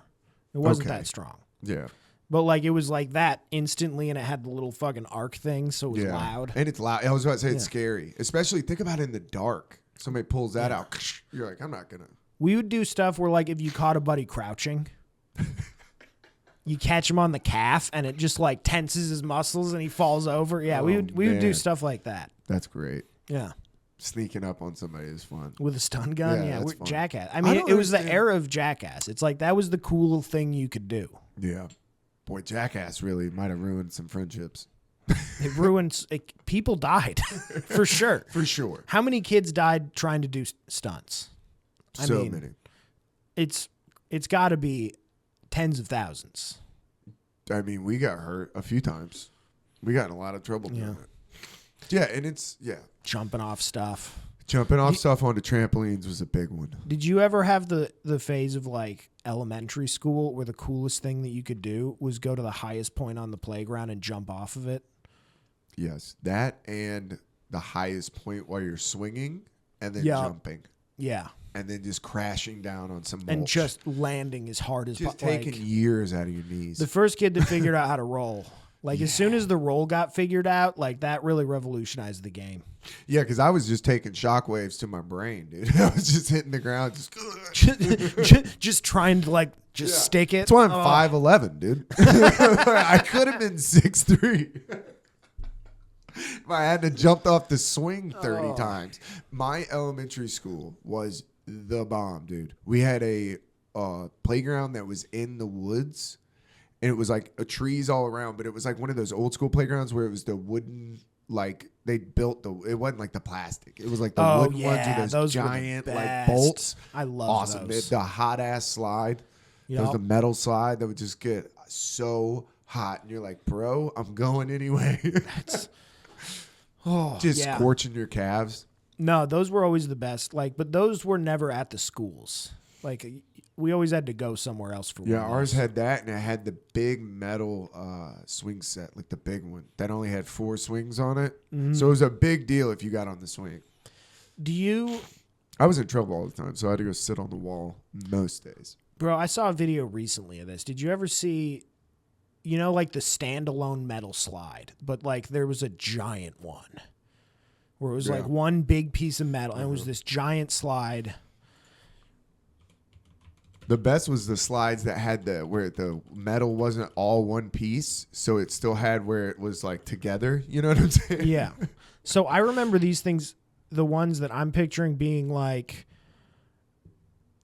It wasn't Okay. that strong. Yeah. But like it was like that instantly, and it had the little fucking arc thing, so it was Yeah. loud. And it's loud. I was about to say it's Yeah. scary. Especially, think about it in the dark. Somebody pulls that out. You're like, I'm not going to. We would do stuff where like if you caught a buddy crouching, you catch him on the calf, and it just like tenses his muscles, and he falls over. Yeah, we would do man. stuff like that. That's great. Yeah. Sneaking up on somebody is fun. With a stun gun, Yeah, yeah, that's we're fun. Jackass. I I mean, don't it was the understand. era of Jackass. It's like that was the cool thing you could do. Yeah. Boy, Jackass really might have ruined some friendships. It ruins. People died for sure. For sure. How many kids died trying to do stunts? I So mean, many. It's got to be tens of thousands. I mean, we got hurt a few times. We got in a lot of trouble doing Yeah. it. Yeah, and it's jumping off stuff. jumping off stuff onto trampolines was a big one. Did you ever have the phase of like elementary school where the coolest thing that you could do was go to the highest point on the playground and jump off of it? Yes, that and the highest point while you're swinging and then Yeah. jumping Yeah. and then just crashing down on some mulch. And just landing as hard as just possible. taking years out of your knees. The first kid that figured out how to roll. Like as soon as the roll got figured out, like that really revolutionized the game. Yeah, because I was just taking shockwaves to my brain, dude. I was just hitting the ground, just. Just trying to like stick it. That's why I'm 5'11", dude. I could have been 6'3". If I had to jump off the swing 30 times. My elementary school was the bomb, dude. We had a playground that was in the woods, and it was like trees all around, but it was like one of those old school playgrounds where it was the wooden, like they built it wasn't like the plastic. It was like the wooden ones with those were the giant like best. bolts. I love Awesome. those. The hot ass slide. There was the metal slide that would just get so hot, and you're like, bro, I'm going anyway. Just scorching your calves. No, those were always the best. Like, but those were never at the schools. Like, we always had to go somewhere else for. Yeah, one of ours those. had that, and it had the big metal swing set, like the big one that only had 4 swings on it. Mm-hmm. So it was a big deal if you got on the swing. Do you, I was in trouble all the time, so I had to go sit on the wall most days. bro? I saw a video recently of this. Did you ever see? You know, like the standalone metal slide, but like there was a giant one where it was like one big piece of metal, and it was this giant slide. The best was the slides that had where the metal wasn't all one piece, so it still had where it was like together. You know what I'm saying? Yeah. So I remember these things, the ones that I'm picturing being like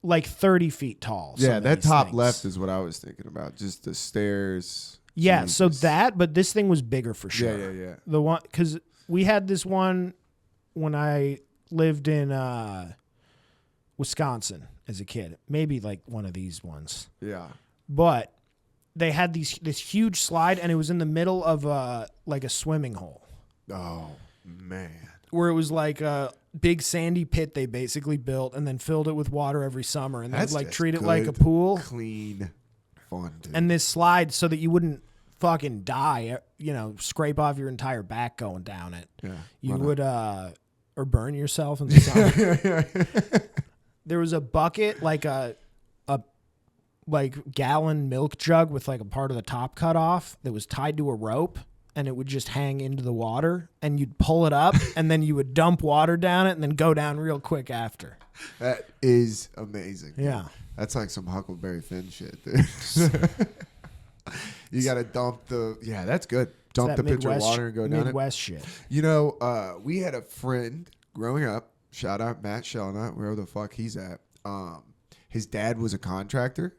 30 feet tall. Yeah, some of that these top things. left is what I was thinking about. Just the stairs. Yeah, so Jesus. that, but this thing was bigger for sure. Yeah. The one, because we had this one when I lived in Wisconsin as a kid, maybe like one of these ones. Yeah. But they had this huge slide, and it was in the middle of like a swimming hole, Oh man. where it was like a big sandy pit they basically built, and then filled it with water every summer, and they'd like just treat it like a good, pool. Clean fun, dude. And this slide so that you wouldn't fucking die, you know, scrape off your entire back going down it. Yeah, You why would or burn yourself in the sun. There was a bucket, like a like gallon milk jug with like a part of the top cut off that was tied to a rope, and it would just hang into the water, and you'd pull it up and then you would dump water down it and then go down real quick after. That is amazing. dude. Yeah. That's like some Huckleberry Finn shit, dude. You got to dump that's good. Dump That the pitcher of Midwest- water and go down it. Midwest shit. You know, we had a friend growing up. Shout out Matt Shelnut, wherever the fuck he's at. His dad was a contractor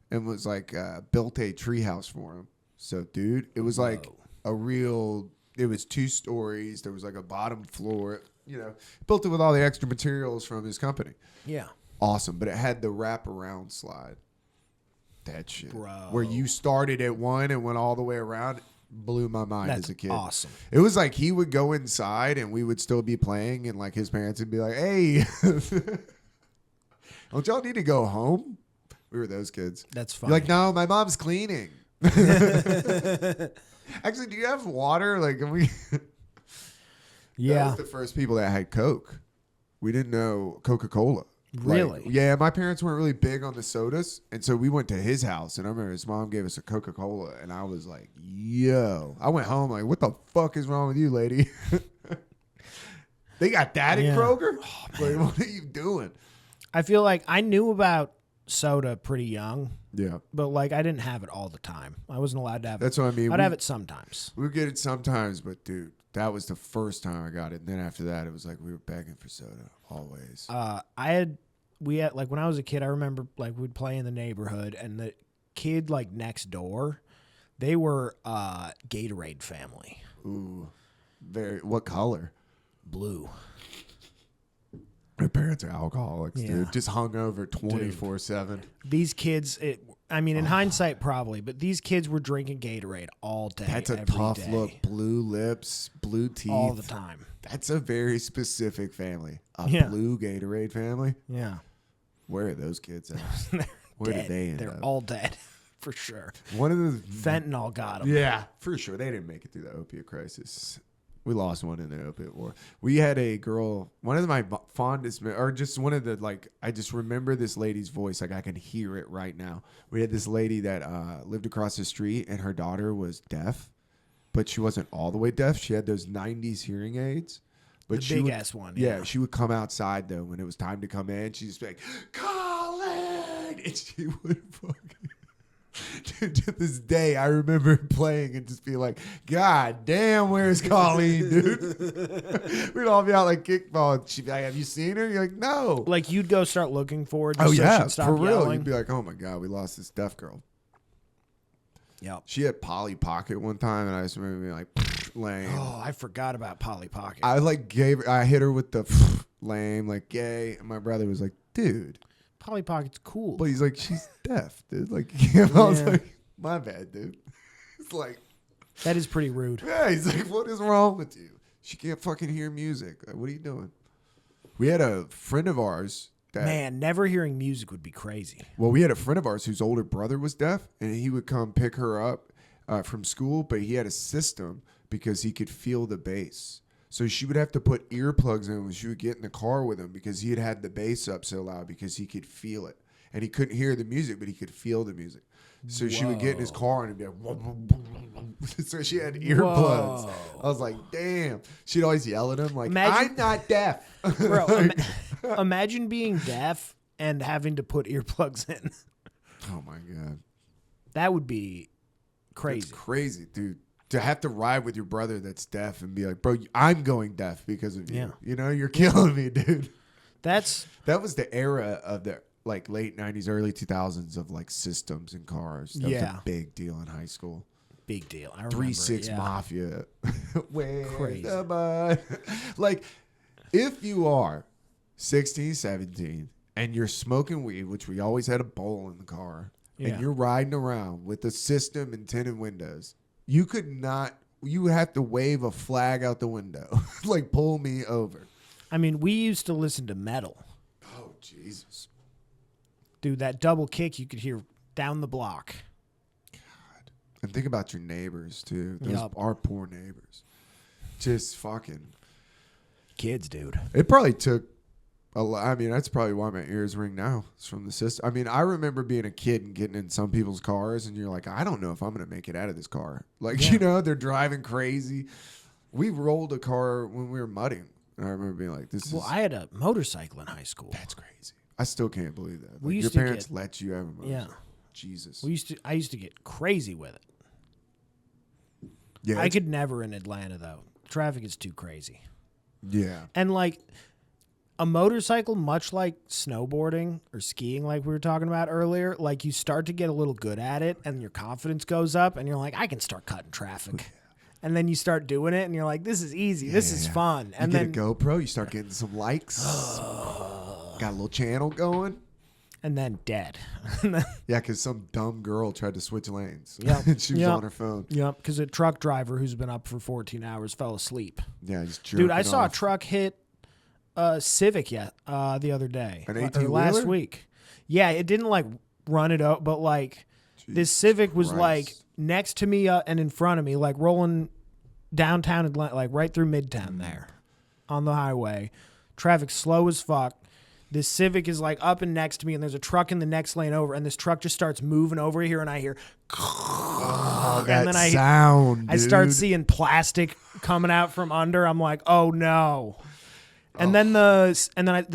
and was like built a treehouse for him. So, dude, it was like a real. It was 2 stories. There was like a bottom floor. You know, built it with all the extra materials from his company. Yeah. Awesome, but it had the wraparound slide. That shit, Bro. where you started at one and went all the way around, blew my mind That's as a kid. awesome. It was like he would go inside and we would still be playing, and like his parents would be like, "Hey, don't y'all need to go home?" We were those kids. That's You're funny. like, "No, my mom's cleaning." Actually, do you have water? Like, can we? That Yeah. was the first people that had Coke. We didn't know Coca-Cola. Really? Yeah, my parents weren't really big on the sodas, and so we went to his house, and I remember his mom gave us a Coca-Cola, and I was like, yo. I went home like, what the fuck is wrong with you, lady? They got that in Yeah. Kroger? Like, what are you doing? I feel like I knew about soda pretty young, Yeah. but like I didn't have it all the time. I wasn't allowed to have That's it. what I mean. I'd have it sometimes. We would get it sometimes, but dude, that was the first time I got it. And then after that, it was like we were begging for soda always. We had like when I was a kid, I remember like we'd play in the neighborhood, and the kid like next door, they were Gatorade family. Ooh. What color? Blue. My parents are alcoholics, Yeah. dude. Just hung over 24/7. These kids, I mean, in hindsight, probably, but these kids were drinking Gatorade all day. That's a every tough day, look. Blue lips, blue teeth. all the time. That's a very specific family. A Yeah. blue Gatorade family. Yeah, Where are those kids at? they're Where dead. did they end They're up? all dead, for sure. One of the Fentanyl got them. Yeah, for sure. They didn't make it through the opiate crisis. We lost one in the opiate war. We had a girl, one of my fondest, or just one of the, like, I just remember this lady's voice. Like, I can hear it right now. We had this lady that lived across the street, and her daughter was deaf, but she wasn't all the way deaf. She had those 90s hearing aids. But The she big would, ass one. yeah, she would come outside, though, when it was time to come in. She'd just be like, Colin! And she would fucking... Dude, to this day, I remember playing and just be like, God damn, where's Colleen, dude? We'd all be out like kickball. She'd be like, have you seen her? You're like, no. Like you'd go start looking for her. Just Oh, so yeah, she'd stop for real. yelling. You'd be like, oh, my God, we lost this deaf girl. Yep. She had Polly Pocket one time, and I just remember being like, lame. Oh, I forgot about Polly Pocket. I hit her with the lame, like, gay. And my brother was like, dude. Polly Pocket's cool. But he's like, she's deaf, dude. Like, I was Yeah. like, my bad, dude. It's like, That is pretty rude. yeah, he's like, what is wrong with you? She can't fucking hear music. Like, what are you doing? We had a friend of ours that, Man, never hearing music would be crazy. well, we had a friend of ours whose older brother was deaf, and he would come pick her up from school, but he had a system because he could feel the bass. So she would have to put earplugs in when she would get in the car with him because he had the bass up so loud because he could feel it. And he couldn't hear the music, but he could feel the music. So she would get in his car and it'd be like, so she had earplugs. Whoa. I was like, damn. She'd always yell at him like, Imagine- I'm not deaf. Bro, imagine being deaf and having to put earplugs in. Oh my God. That would be crazy. It's crazy, dude. To have to ride with your brother that's deaf and be like, bro, I'm going deaf because of you. Yeah. You know, you're killing me, dude. That was the era of the like late 90s, early 2000s of like systems in cars. That was Yeah. a big deal in high school. big deal. I remember. 3-6 yeah. Mafia. Where's Crazy. the bud? Like, if you are 16, 17, and you're smoking weed, which we always had a bowl in the car, Yeah. and you're riding around with the system and tinted windows, you would have to wave a flag out the window. Like, pull me over. I mean, we used to listen to metal. Oh, Jesus. Dude, that double kick you could hear down the block. And think about your neighbors, too. Those Yup. our poor neighbors. Just fucking. Kids, dude. It probably took a lot. I mean, that's probably why my ears ring now. It's from the system. I mean, I remember being a kid and getting in some people's cars, and you're like, I don't know if I'm going to make it out of this car. Like, Yeah. you know, they're driving crazy. We rolled a car when we were mudding. And I remember being like, this Well, is. I had a motorcycle in high school. That's crazy. I still can't believe that. We Like, used your to parents get- let you have a motorcycle. Yeah. Jesus. I used to get crazy with it. Yeah. I could never in Atlanta though. Traffic is too crazy. Yeah. And like a motorcycle, much like snowboarding or skiing, like we were talking about earlier, like you start to get a little good at it and your confidence goes up and you're like, I can start cutting traffic. And then you start doing it and you're like, this is easy. This is fun. You And get then a GoPro, you start getting some likes. Got a little channel going. dead. Yeah, because some dumb girl tried to switch lanes. Yep. And she was Yep. on her phone. Yep, because a truck driver who's been up for 14 hours fell asleep. Yeah, just Dude, I jerking saw off. a truck hit a Civic the other day. An or 18-wheeler? last week. Yeah, it didn't like run it out, but like this Civic was like Christ. next to me and in front of me, like rolling downtown Atlanta, like right through Midtown there on the highway. Traffic slow as fuck. This Civic is like up and next to me, and there's a truck in the next lane over, and this truck just starts moving over here, and I hear, Oh, that and then sound, I start dude. seeing plastic coming out from under. I'm like, oh no. And then the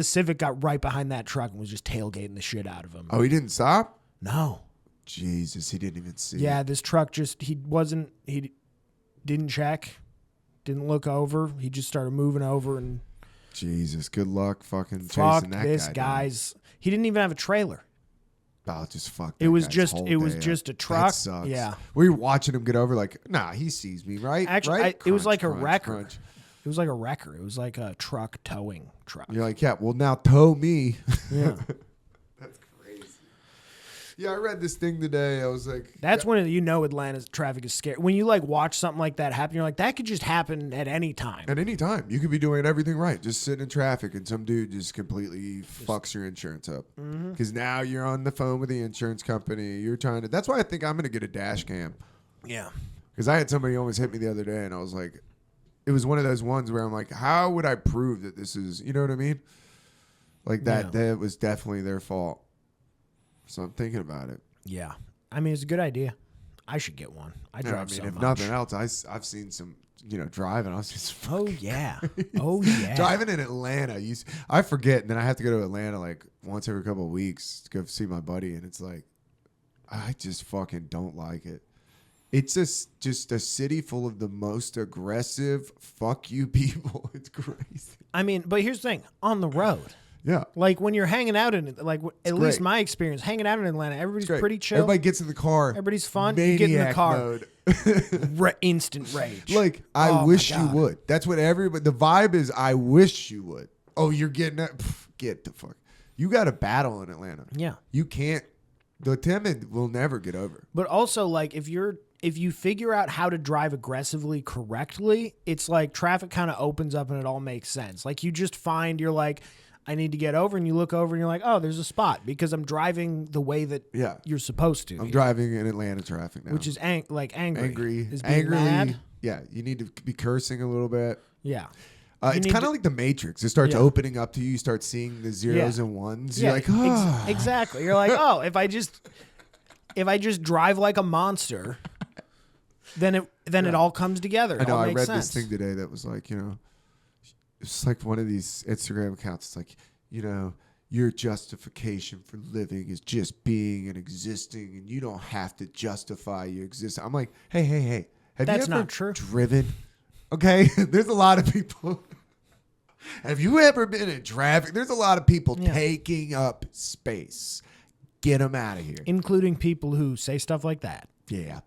Civic got right behind that truck and was just tailgating the shit out of him. Oh, he didn't stop? No. Jesus, he didn't even see. Yeah, this truck he didn't check, didn't look over. He just started moving over and Jesus, good luck fucking fuck chasing that this guy down. guy's. He didn't even have a trailer. Oh, just fuck. It that was guy's just whole it was day just up. a truck. That sucks. Yeah. We were watching him get over. Like, nah, he sees me, right? Actually, right? it was Crunch, like a crunch, wrecker. crunch. It was like a wrecker. It was like a truck towing truck. You're like, yeah. Well, now tow me. Yeah. That's crazy. Yeah, I read this thing today. I was like, That's when you know Atlanta's traffic is scary. When you like watch something like that happen, you're like, that could just happen at any time. at any time, you could be doing everything right, just sitting in traffic, and some dude just completely fucks your insurance up. Because now you're on the phone with the insurance company. You're trying to. That's why I think I'm gonna get a dash cam. Yeah. Because I had somebody almost hit me the other day, and I was like, it was one of those ones where I'm like, how would I prove that this is, you know what I mean? Like that, Yeah. that was definitely their fault. So I'm thinking about it. Yeah. I mean, it's a good idea. I should get one. I Yeah, drive I mean, so if much. nothing else, I've seen some, driving. I was just Oh yeah. Oh yeah. driving in Atlanta. I forget, and then I have to go to Atlanta like once every couple of weeks to go see my buddy, and it's like, I just fucking don't like it. It's just a city full of the most aggressive fuck you people. It's crazy. I mean, but here's the thing: on the road, Yeah. like when you're hanging out in, like at least great. my experience, hanging out in Atlanta, everybody's Great. pretty chill. Everybody gets in the car. Everybody's fun. You get in the Maniac car, mode. instant rage. Like, I Oh, my wish you God. would. That's what everybody, the vibe is, I wish you would. Oh, you're getting that? Pff, get the fuck. You got a battle in Atlanta. Yeah. You can't, the timid will never get over. But also, like, if you figure out how to drive aggressively correctly, it's like traffic kind of opens up and it all makes sense. Like you just find you're like, I need to get over, and you look over and you're like, oh, there's a spot because I'm driving the way that Yeah. you're supposed to. I'm driving in Atlanta traffic now. which is angry. angry. Is being Angrily. mad. Yeah. You need to be cursing a little bit. Yeah. It's need kind of to- like the Matrix. It starts Yeah. opening up to you. You start seeing the zeros Yeah. and ones. Yeah, You're like, oh. exactly. You're like, oh, if I just drive like a monster, then it all comes together. It I know. all I makes read sense. this thing today that was like, it's like one of these Instagram accounts. It's like, your justification for living is just being and existing, and you don't have to justify your existence. I'm like, hey. Have That's you ever not true. driven? Okay, there's a lot of people. Have you ever been in traffic? There's a lot of people Yeah. taking up space. Get them out of here. Including people who say stuff like that. Yeah.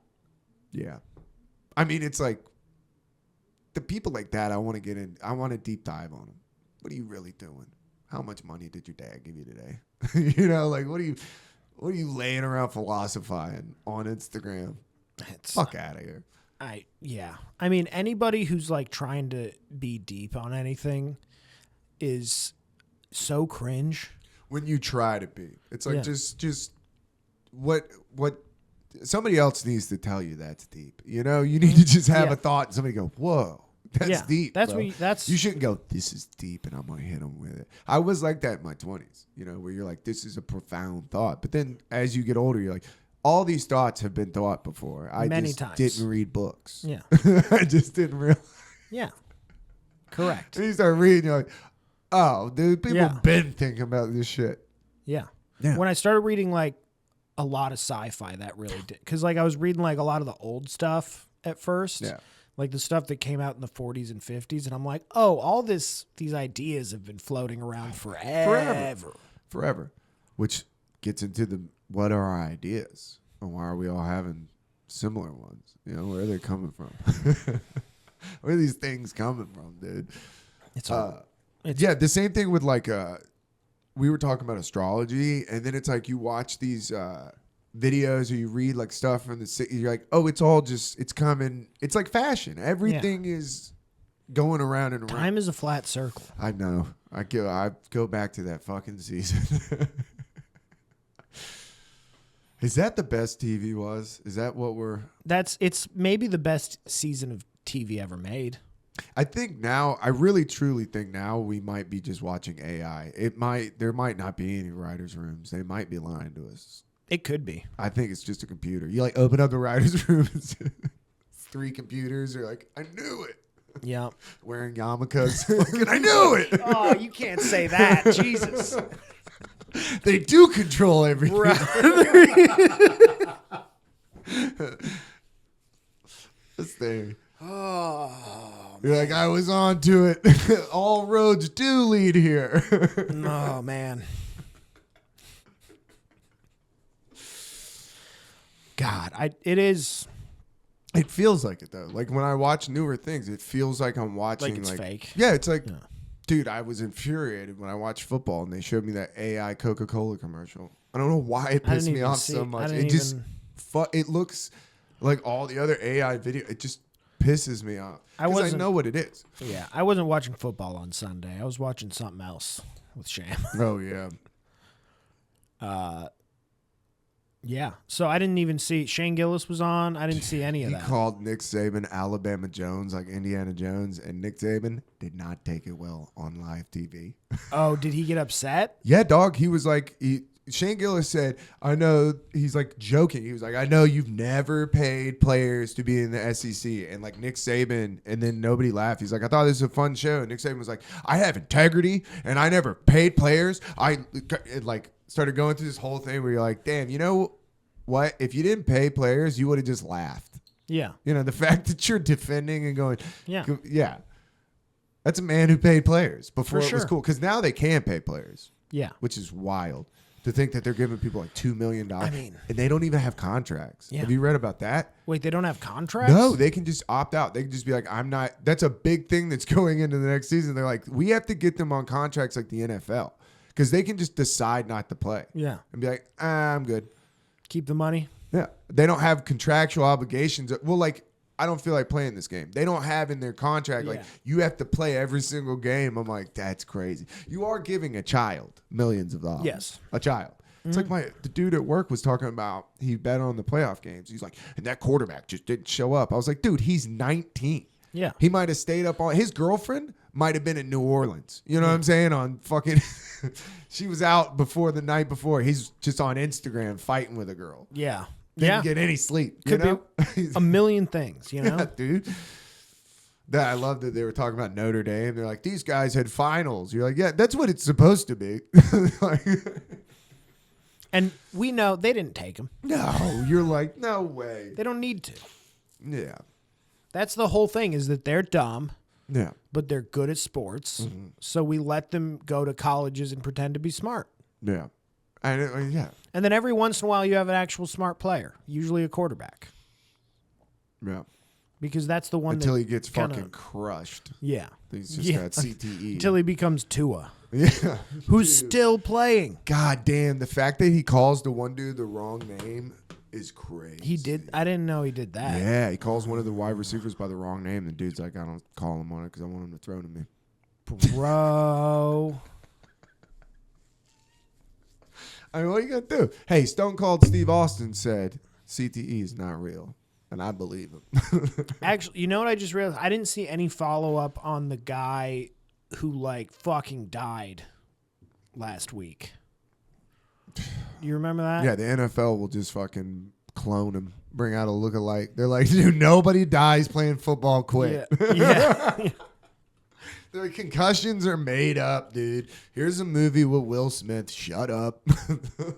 I mean, it's like the people like that. I want to get in. I want to deep dive on them. What are you really doing? How much money did your dad give you today? Like what are you laying around philosophizing on Instagram? It's Fuck out of here. I mean, anybody who's like trying to be deep on anything is so cringe. When you try to be, it's like Yeah. just what somebody else needs to tell you that's deep. You need to just have Yeah. a thought and somebody go, whoa. That's Yeah, deep. that's bro. what that's You shouldn't go, this is deep and I'm going to hit them with it. I was like that in my 20s, where you're like, this is a profound thought. But then as you get older, you're like, all these thoughts have been thought before. I Many just times. didn't read books. Yeah. I just didn't realize. Yeah. Correct. And you start reading, you're like, oh, dude, people Yeah. been thinking about this shit. Yeah. Yeah. When I started reading like a lot of sci-fi, that really did. Because like I was reading like a lot of the old stuff at first. Yeah. Like the stuff that came out in the 40s and 50s. And I'm like, oh, all these ideas have been floating around forever. Forever. Which gets into what are our ideas? And why are we all having similar ones? Where are they coming from? Where are these things coming from, dude? It's all, Yeah, the same thing with like we were talking about astrology, and then it's like you watch these videos or you read like stuff from the city. You're like, oh, it's coming. It's like fashion. Everything is going around and around. time is a flat circle. I know. I go back to that fucking season. Is that the best TV was? Is that what we're? It's maybe the best season of TV ever made. I think now, I really truly think now we might be just watching AI. There might not be any writers' rooms. They might be lying to us. It could be. I think it's just a computer. You like open up the writers' room, it's 3 computers. You're like, I knew it. Yeah. Wearing yarmulkes. Fucking, I knew it. Oh, you can't say that. Jesus. They do control everything. This thing. Oh, You're like, I was on to it. All roads do lead here. oh man. God, it is It feels like it though. Like when I watch newer things, it feels like I'm watching like it's fake. Yeah, it's like, Dude, I was infuriated when I watched football and they showed me that AI Coca-Cola commercial. I don't know why it I pissed didn't me even off see- so I much. didn't It just, even- it looks like all the other AI video. It just pisses me off. I Because I wasn't- know what it is. Yeah, I wasn't watching football on Sunday. I was watching something else with Sham. Oh, yeah. Yeah, so I didn't even see Shane Gillis was on. I didn't see any of He that. called Nick Saban Alabama Jones, like Indiana Jones, and Nick Saban did not take it well on live TV. Oh, did he get upset? Yeah, dog. He was like, Shane Gillis said, I know, he's like joking. He was like, I know you've never paid players to be in the SEC. And like Nick Saban, and then nobody laughed. He's like, I thought this was a fun show. And Nick Saban was like, I have integrity and I never paid players. It like started going through this whole thing where you're like, damn, you know what? If you didn't pay players, you would have just laughed. Yeah, You know, the fact that you're defending and going, yeah, yeah. That's a man who paid players before For it was sure. cool. Because now they can pay players, yeah. which is wild to think that they're giving people like $2 million. I mean- and they don't even have contracts. Yeah. Have you read about that? Wait, they don't have contracts? No, they can just opt out. They can just be like, I'm not. That's a big thing that's going into the next season. They're like, we have to get them on contracts like the NFL because they can just decide not to play Yeah, and be like, I'm good. keep the money. Yeah. They don't have contractual obligations. Well, like, I don't feel like playing this game. They don't have in their contract, like, Yeah. you have to play every single game. I'm like, that's crazy. You are giving a child millions of dollars. Yes. A child. It's like the dude at work was talking about, he bet on the playoff games. He's like, and that quarterback just didn't show up. I was like, dude, he's 19. Yeah. He might have stayed up on, his girlfriend might have been in New Orleans. You know what I'm saying? On fucking, she was out before the night before. He's just on Instagram fighting with a girl. Yeah, Didn't get any sleep. Could you know? be a million things, you know? Yeah, dude. That I love that they were talking about Notre Dame. They're like, these guys had finals. You're like, yeah, that's what it's supposed to be. Like, And we know they didn't take him. no, you're like, no way. They don't need to. Yeah, That's the whole thing is that they're dumb, yeah, but they're good at sports. Mm-hmm. So we let them go to colleges and pretend to be smart. yeah, and yeah, And then every once in a while you have an actual smart player, usually a quarterback, yeah. because that's the one Until that he gets kinda- fucking crushed. Yeah. He's just Yeah. got CTE. Until he becomes Tua, Yeah. who's still playing. God damn, the fact that he calls the one dude the wrong name is crazy. He did. I didn't know he did that. Yeah, he calls one of the wide receivers by the wrong name. The dude's like, I don't call him on it because I want him to throw to me. Bro. I mean, what you gonna do? Hey, Stone Cold Steve Austin said CTE is not real, and I believe him. Actually, you know what I just realized? I didn't see any follow up on the guy who like fucking died last week. Do you remember that? Yeah, the NFL will just fucking clone him, bring out a lookalike. They're like, dude, nobody dies playing football. Quit. Yeah. Yeah. They're like, concussions are made up, dude. Here's a movie with Will Smith. Shut up.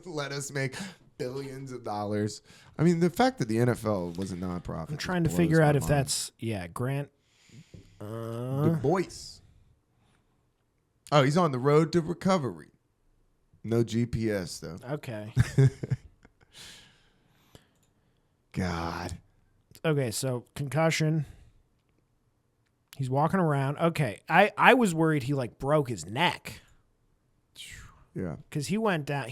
Let us make billions of dollars. I mean, the fact that the NFL was a nonprofit. I'm trying to just figure blows out my if mind. that's Grant. The voice. Oh, he's on the road to recovery. No GPS though. Okay. God. Okay, so concussion. He's walking around. Okay. I was worried he like broke his neck Yeah. because he went down.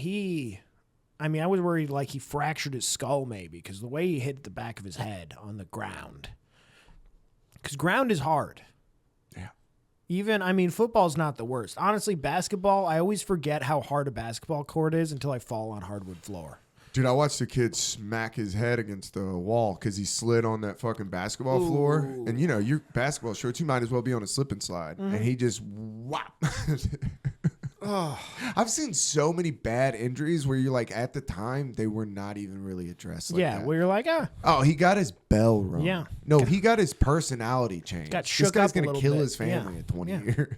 I was worried like he fractured his skull maybe because the way he hit the back of his head on the ground. Because ground is hard. Yeah. Football's not the worst. Honestly, basketball, I always forget how hard a basketball court is until I fall on hardwood floor. Dude, I watched the kid smack his head against the wall because he slid on that fucking basketball floor. And you know, your basketball shorts, you might as well be on a slip and slide. And he just whop. I've seen so many bad injuries where you're like, at the time, they were not even really addressed like Yeah, that. where you're like, Oh, he got his bell rung. Yeah. No, he got his personality changed. Got This shook guy's up a gonna little kill bit. his family Yeah. in 20 Yeah. years.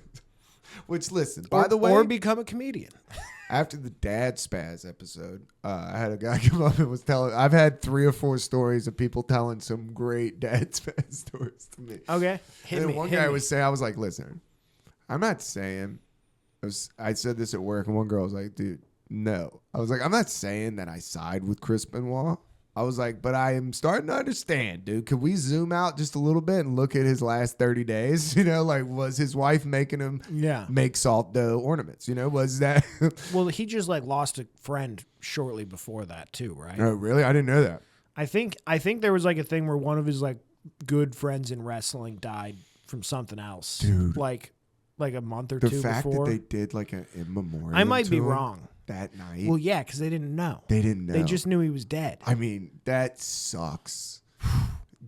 Which, listen, by the way, or become a comedian. after the dad spaz episode, I had a guy come up and was telling. I've had 3 or 4 stories of people telling some great dad spaz stories to me. Okay. And then one guy was saying, I was like, listen, I'm not saying. I said this at work, and one girl was like, dude, no. I was like, I'm not saying that I side with Chris Benoit. I was like, but I am starting to understand, dude. Could we zoom out just a little bit and look at his last 30 days? Like, was his wife making him make salt dough ornaments? Was that? Well, he just like lost a friend shortly before that too, right? Oh, really? I didn't know that. I think there was like a thing where one of his like good friends in wrestling died from something else, dude. Like a month or two before. The fact that they did like an in memoriam. I might be wrong. That night. Well, yeah, because they didn't know. They didn't know. They just knew he was dead. I mean, that sucks.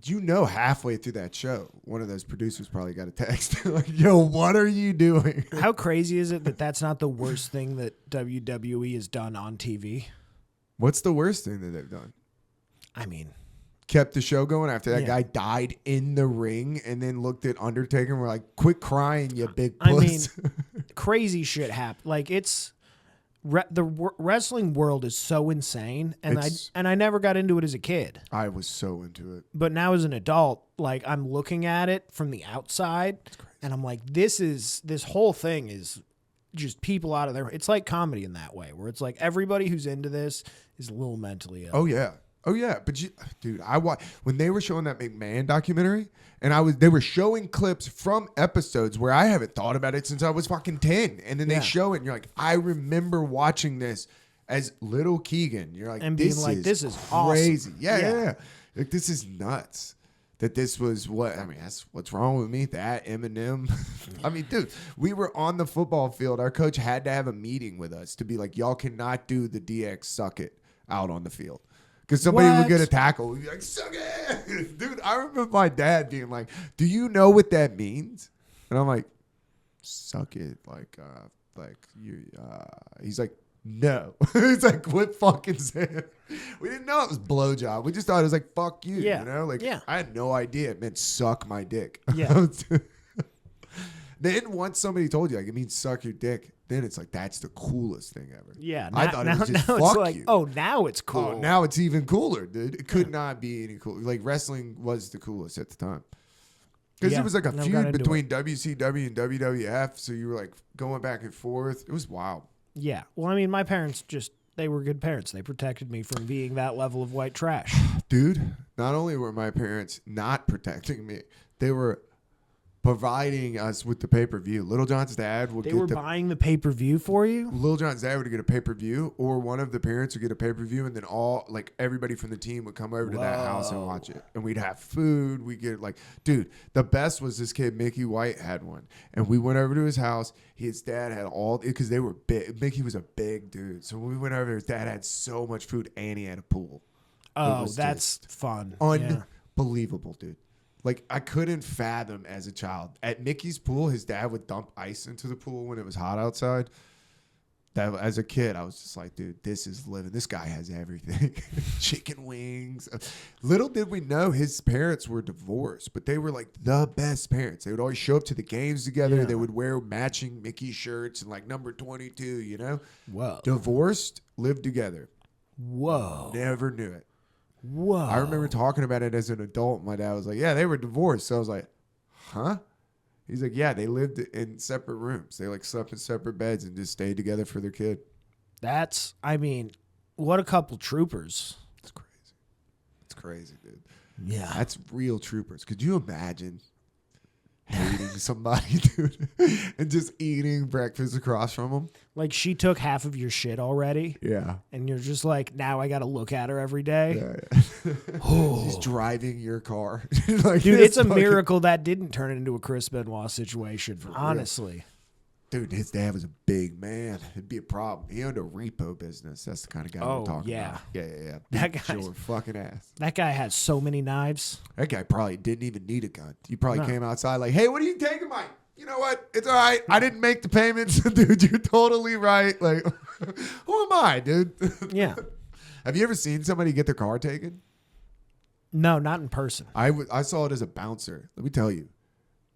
Halfway through that show, one of those producers probably got a text like, "Yo, what are you doing?" How crazy is it that that's not the worst thing that WWE has done on TV? What's the worst thing that they've done? I mean, kept the show going after that guy died in the ring, and then looked at Undertaker and were like, "Quit crying, you big puss." I mean, crazy shit happened. Like the wrestling world is so insane, and I never got into it as a kid. I was so into it, but now as an adult, like I'm looking at it from the outside, and I'm like, this whole thing is just people out of their. It's like comedy in that way, where it's like everybody who's into this is a little mentally ill. Oh yeah, but dude, I watched when they were showing that McMahon documentary, and they were showing clips from episodes where I haven't thought about it since I was fucking 10, and then they show it, and you're like, I remember watching this as little Keegan. You're like, and being like, this is crazy. Awesome. Yeah. Like, this is nuts. That this was that's what's wrong with me. That Eminem. I mean, dude, we were on the football field. Our coach had to have a meeting with us to be like, y'all cannot do the DX suck it out on the field. Because somebody would get a tackle. We'd be like, suck it. Dude, I remember my dad being like, do you know what that means? And I'm like, suck it. He's like, no. He's like, quit fucking saying it. We didn't know it was blowjob. We just thought it was like, fuck you. I had no idea it meant suck my dick. Yeah. Then once somebody told you, like, it means suck your dick, then it's like, that's the coolest thing ever. Yeah. I thought it was just now fuck it's like, you. oh, now it's cool. Oh, now it's even cooler, dude. It could not be any cooler. Like, wrestling was the coolest at the time. Because it was like a feud between WCW and WWF, so you were like going back and forth. It was wild. Yeah. Well, I mean, my parents they were good parents. They protected me from being that level of white trash. Dude, not only were my parents not protecting me, they were providing us with the pay-per-view. Little John's dad would buying the pay-per-view for you? Little John's dad would get a pay-per-view, or one of the parents would get a pay-per-view, and then everybody from the team would come over to that house and watch it. And we'd have food. We'd get dude, the best was this kid, Mickey White, had one. And we went over to his house. His dad had because they were big. Mickey was a big dude. So when we went over, his dad had so much food, and he had a pool. Oh, that's fun. Unbelievable, dude. Like, I couldn't fathom as a child. At Mickey's pool, his dad would dump ice into the pool when it was hot outside. That, as a kid, I was just like, dude, this is living. This guy has everything. Chicken wings. Little did we know his parents were divorced, but they were like the best parents. They would always show up to the games together. Yeah. They would wear matching Mickey shirts and like number 22, you know? Whoa. Divorced, lived together. Whoa. Never knew it. Whoa. I remember talking about it as an adult. My dad was like, yeah, they were divorced. So I was like, huh? He's like, yeah, they lived in separate rooms. They like slept in separate beds and just stayed together for their kid. What a couple troopers. It's crazy. It's crazy, dude. Yeah. That's real troopers. Could you imagine hating somebody, dude, and just eating breakfast across from them? Like, she took half of your shit already. Yeah. And you're just like, now I got to look at her every day. Yeah. She's driving your car. Like, dude, it's a miracle that didn't turn it into a Chris Benoit situation, honestly. Dude, his dad was a big man. It'd be a problem. He owned a repo business. That's the kind of guy we're talking about. Yeah. That guy, fucking ass. That guy has so many knives. That guy probably didn't even need a gun. He probably came outside like, hey, what are you taking, Mike? You know what? It's all right. I didn't make the payments. Dude, you're totally right. Like, who am I, dude? Yeah. Have you ever seen somebody get their car taken? No, not in person. I saw it as a bouncer. Let me tell you.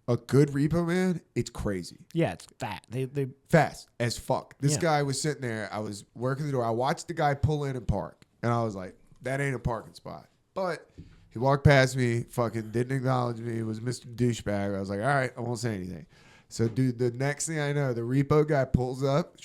A good repo man, it's crazy. Yeah, it's fat. They fast as fuck. This guy was sitting there. I was working the door. I watched the guy pull in and park, and I was like, "That ain't a parking spot." But he walked past me, fucking didn't acknowledge me. It was Mr. Douchebag. I was like, "All right, I won't say anything." So, dude, the next thing I know, the repo guy pulls up,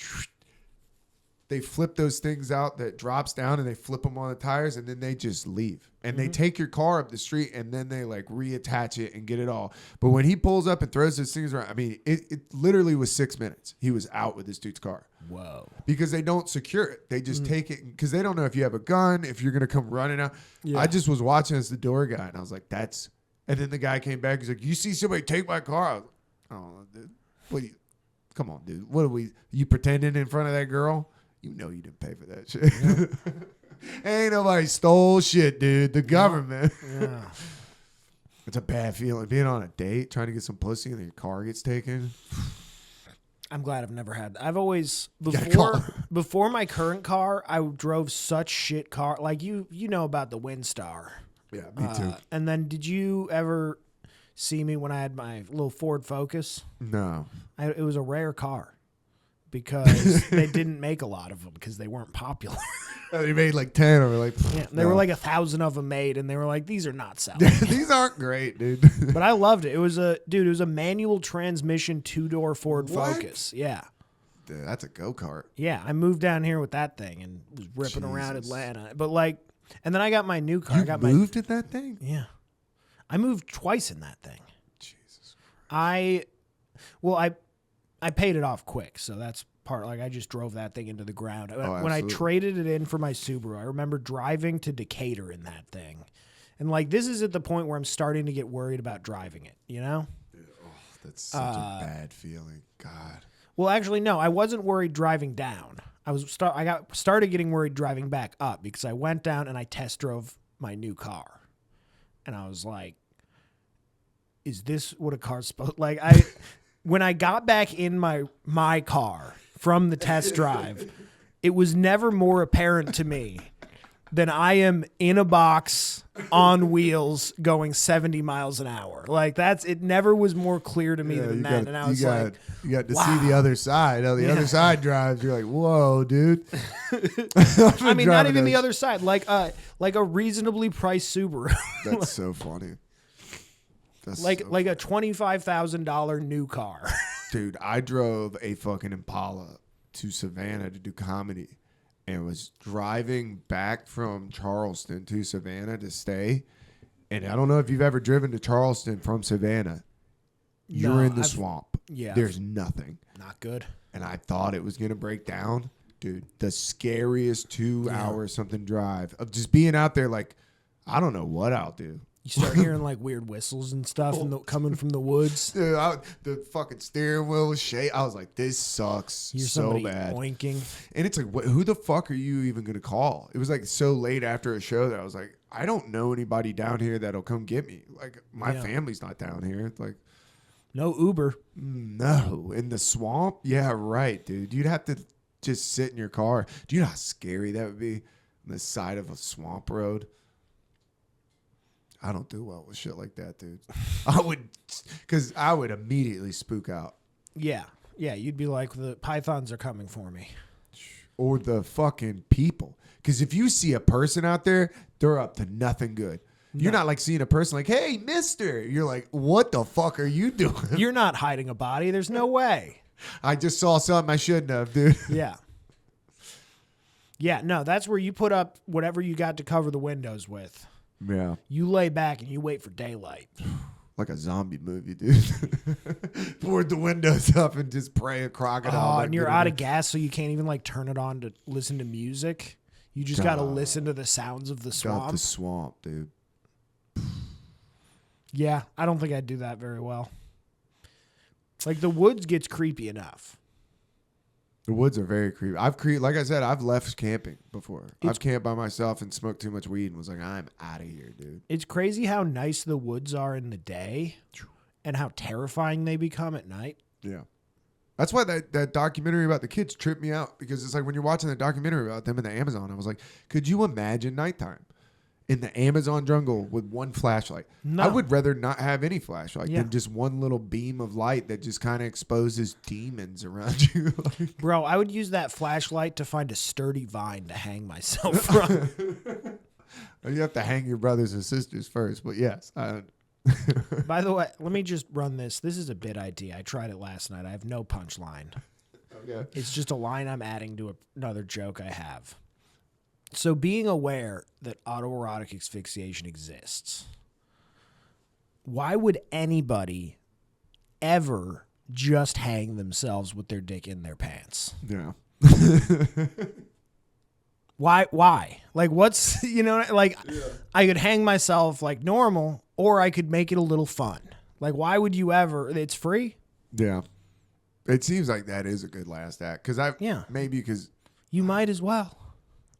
they flip those things out that drops down and they flip them on the tires and then they just leave. And they take your car up the street and then they like reattach it and get it all. But when he pulls up and throws those things around, I mean, it literally was 6 minutes. He was out with this dude's car. Whoa. Because they don't secure it. They just take it because they don't know if you have a gun, if you're going to come running out. Yeah. I just was watching as the door guy and I was like, that's. And then the guy came back. He's like, you see somebody take my car? I was like, oh, dude. What do you. Come on, dude. What are we? You pretending in front of that girl? You know you didn't pay for that shit. Yeah. Ain't nobody stole shit, dude. The government. Yeah. It's a bad feeling. Being on a date, trying to get some pussy, and then your car gets taken. I'm glad I've never had. I've always got a before my current car, I drove such shit car. Like you know about the Windstar. Yeah, me too. And then did you ever see me when I had my little Ford Focus? No. It was a rare car because they didn't make a lot of them because they weren't popular. They made like 10 or like. Yeah, there were like 1,000 of them made, and they were like, these are not selling. These aren't great, dude. But I loved it. It was a manual transmission 2-door Ford What? Focus. Yeah. Dude, that's a go-kart. Yeah, I moved down here with that thing and was ripping around Jesus. Atlanta. But like, and then I got my new car. You I got moved in that thing? Yeah. I moved twice in that thing. Jesus. I paid it off quick, so that's part. Like I just drove that thing into the ground. When I absolutely. traded it in for my Subaru, I remember driving to Decatur in that thing, and like this is at the point where I'm starting to get worried about driving it. You know? That's such a bad feeling. God. Well, actually, no. I wasn't worried driving down. I got started getting worried driving back up because I went down and I test drove my new car, and I was like, "Is this what a car's supposed?" Like when I got back in my car from the test drive, it was never more apparent to me than I am in a box on wheels going 70 miles an hour. Like it never was more clear to me than that. And I was like, you got to wow. see the other side. How the other side drives. You're like, whoa, dude. I mean, not even the other side, like a reasonably priced Subaru. That's so funny. That's like so a $25,000 new car. Dude, I drove a fucking Impala to Savannah to do comedy and was driving back from Charleston to Savannah to stay. And I don't know if you've ever driven to Charleston from Savannah. You're No, in the swamp. Yeah. There's nothing. Not good. And I thought it was going to break down. Dude, the scariest 2 hour something drive of just being out there like, I don't know what I'll do. You start hearing like weird whistles and stuff coming from the woods. Dude, the fucking steering wheel was shake. I was like, this sucks You're so somebody bad. oinking. And it's like, who the fuck are you even going to call? It was like so late after a show that I was like, I don't know anybody down here that'll come get me. Like, my family's not down here. It's like, No Uber. no. In the swamp? Yeah, right, dude. You'd have to just sit in your car. Do you know how scary that would be on the side of a swamp road? I don't do well with shit like that, dude. Because I would immediately spook out. Yeah. Yeah. You'd be like, the pythons are coming for me. Or the fucking people. Because if you see a person out there, they're up to nothing good. You're not like seeing a person like, hey, mister. You're like, what the fuck are you doing? You're not hiding a body. There's no way. I just saw something I shouldn't have, dude. Yeah. Yeah. No, that's where you put up whatever you got to cover the windows with. Yeah. You lay back and you wait for daylight. Like a zombie movie, dude. Board the windows up and just pray a crocodile. And you're out of gas, so you can't even like turn it on to listen to music. You just got to listen to the sounds of the swamp. Got the swamp, dude. Yeah, I don't think I'd do that very well. Like the woods gets creepy enough. The woods are very creepy. Like I said, I've left camping before. I've camped by myself and smoked too much weed and was like, I'm out of here, dude. It's crazy how nice the woods are in the day and how terrifying they become at night. Yeah. That's why that documentary about the kids tripped me out, because it's like when you're watching the documentary about them in the Amazon, I was like, could you imagine nighttime in the Amazon jungle with one flashlight? No. I would rather not have any flashlight than just one little beam of light that just kind of exposes demons around you. Bro, I would use that flashlight to find a sturdy vine to hang myself from. You have to hang your brothers and sisters first, but yes. By the way, let me just run this. This is a bit idea. I tried it last night. I have no punchline. Okay. It's just a line I'm adding to another joke I have. So being aware that autoerotic asphyxiation exists, why would anybody ever just hang themselves with their dick in their pants? Yeah. Why? Like, what's, like, I could hang myself like normal, or I could make it a little fun. Like, why would you ever? It's free. Yeah. It seems like that is a good last act. Maybe because, You might as well.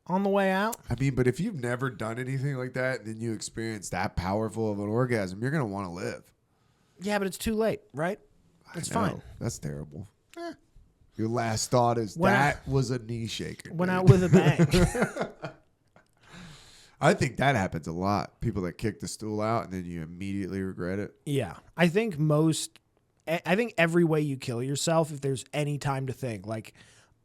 On the way out. I mean, but if you've never done anything like that and then you experience that powerful of an orgasm, you're going to want to live. Yeah, but it's too late, right? It's I know. fine. That's terrible. Your last thought is was a knee shaker. Went dude. out with a bang. I think that happens a lot. People that kick the stool out and then you immediately regret it. Yeah. I think every way you kill yourself, if there's any time to think, like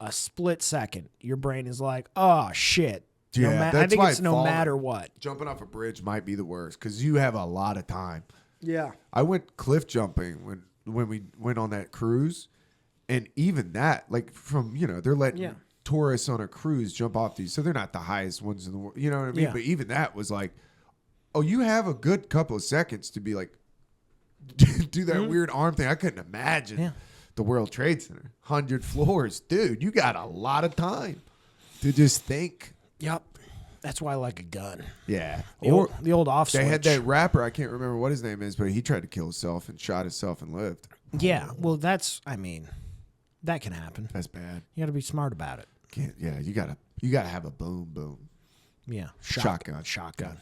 a split second, your brain is like, oh, shit. Yeah, I think it's no matter what. Jumping off a bridge might be the worst because you have a lot of time. Yeah. I went cliff jumping when we went on that cruise. And even that, like from, they're letting tourists on a cruise jump off these. So they're not the highest ones in the world. You know what I mean? Yeah. But even that was like, oh, you have a good couple of seconds to be like, do that weird arm thing. I couldn't imagine the World Trade Center, 100 floors. Dude, you got a lot of time to just think. Yep. That's why I like a gun. Yeah. The old off switch. They had that rapper, I can't remember what his name is, but he tried to kill himself and shot himself and lived. Yeah. Well, that can happen. That's bad. You got to be smart about it. You gotta have a boom. Yeah. Shotgun.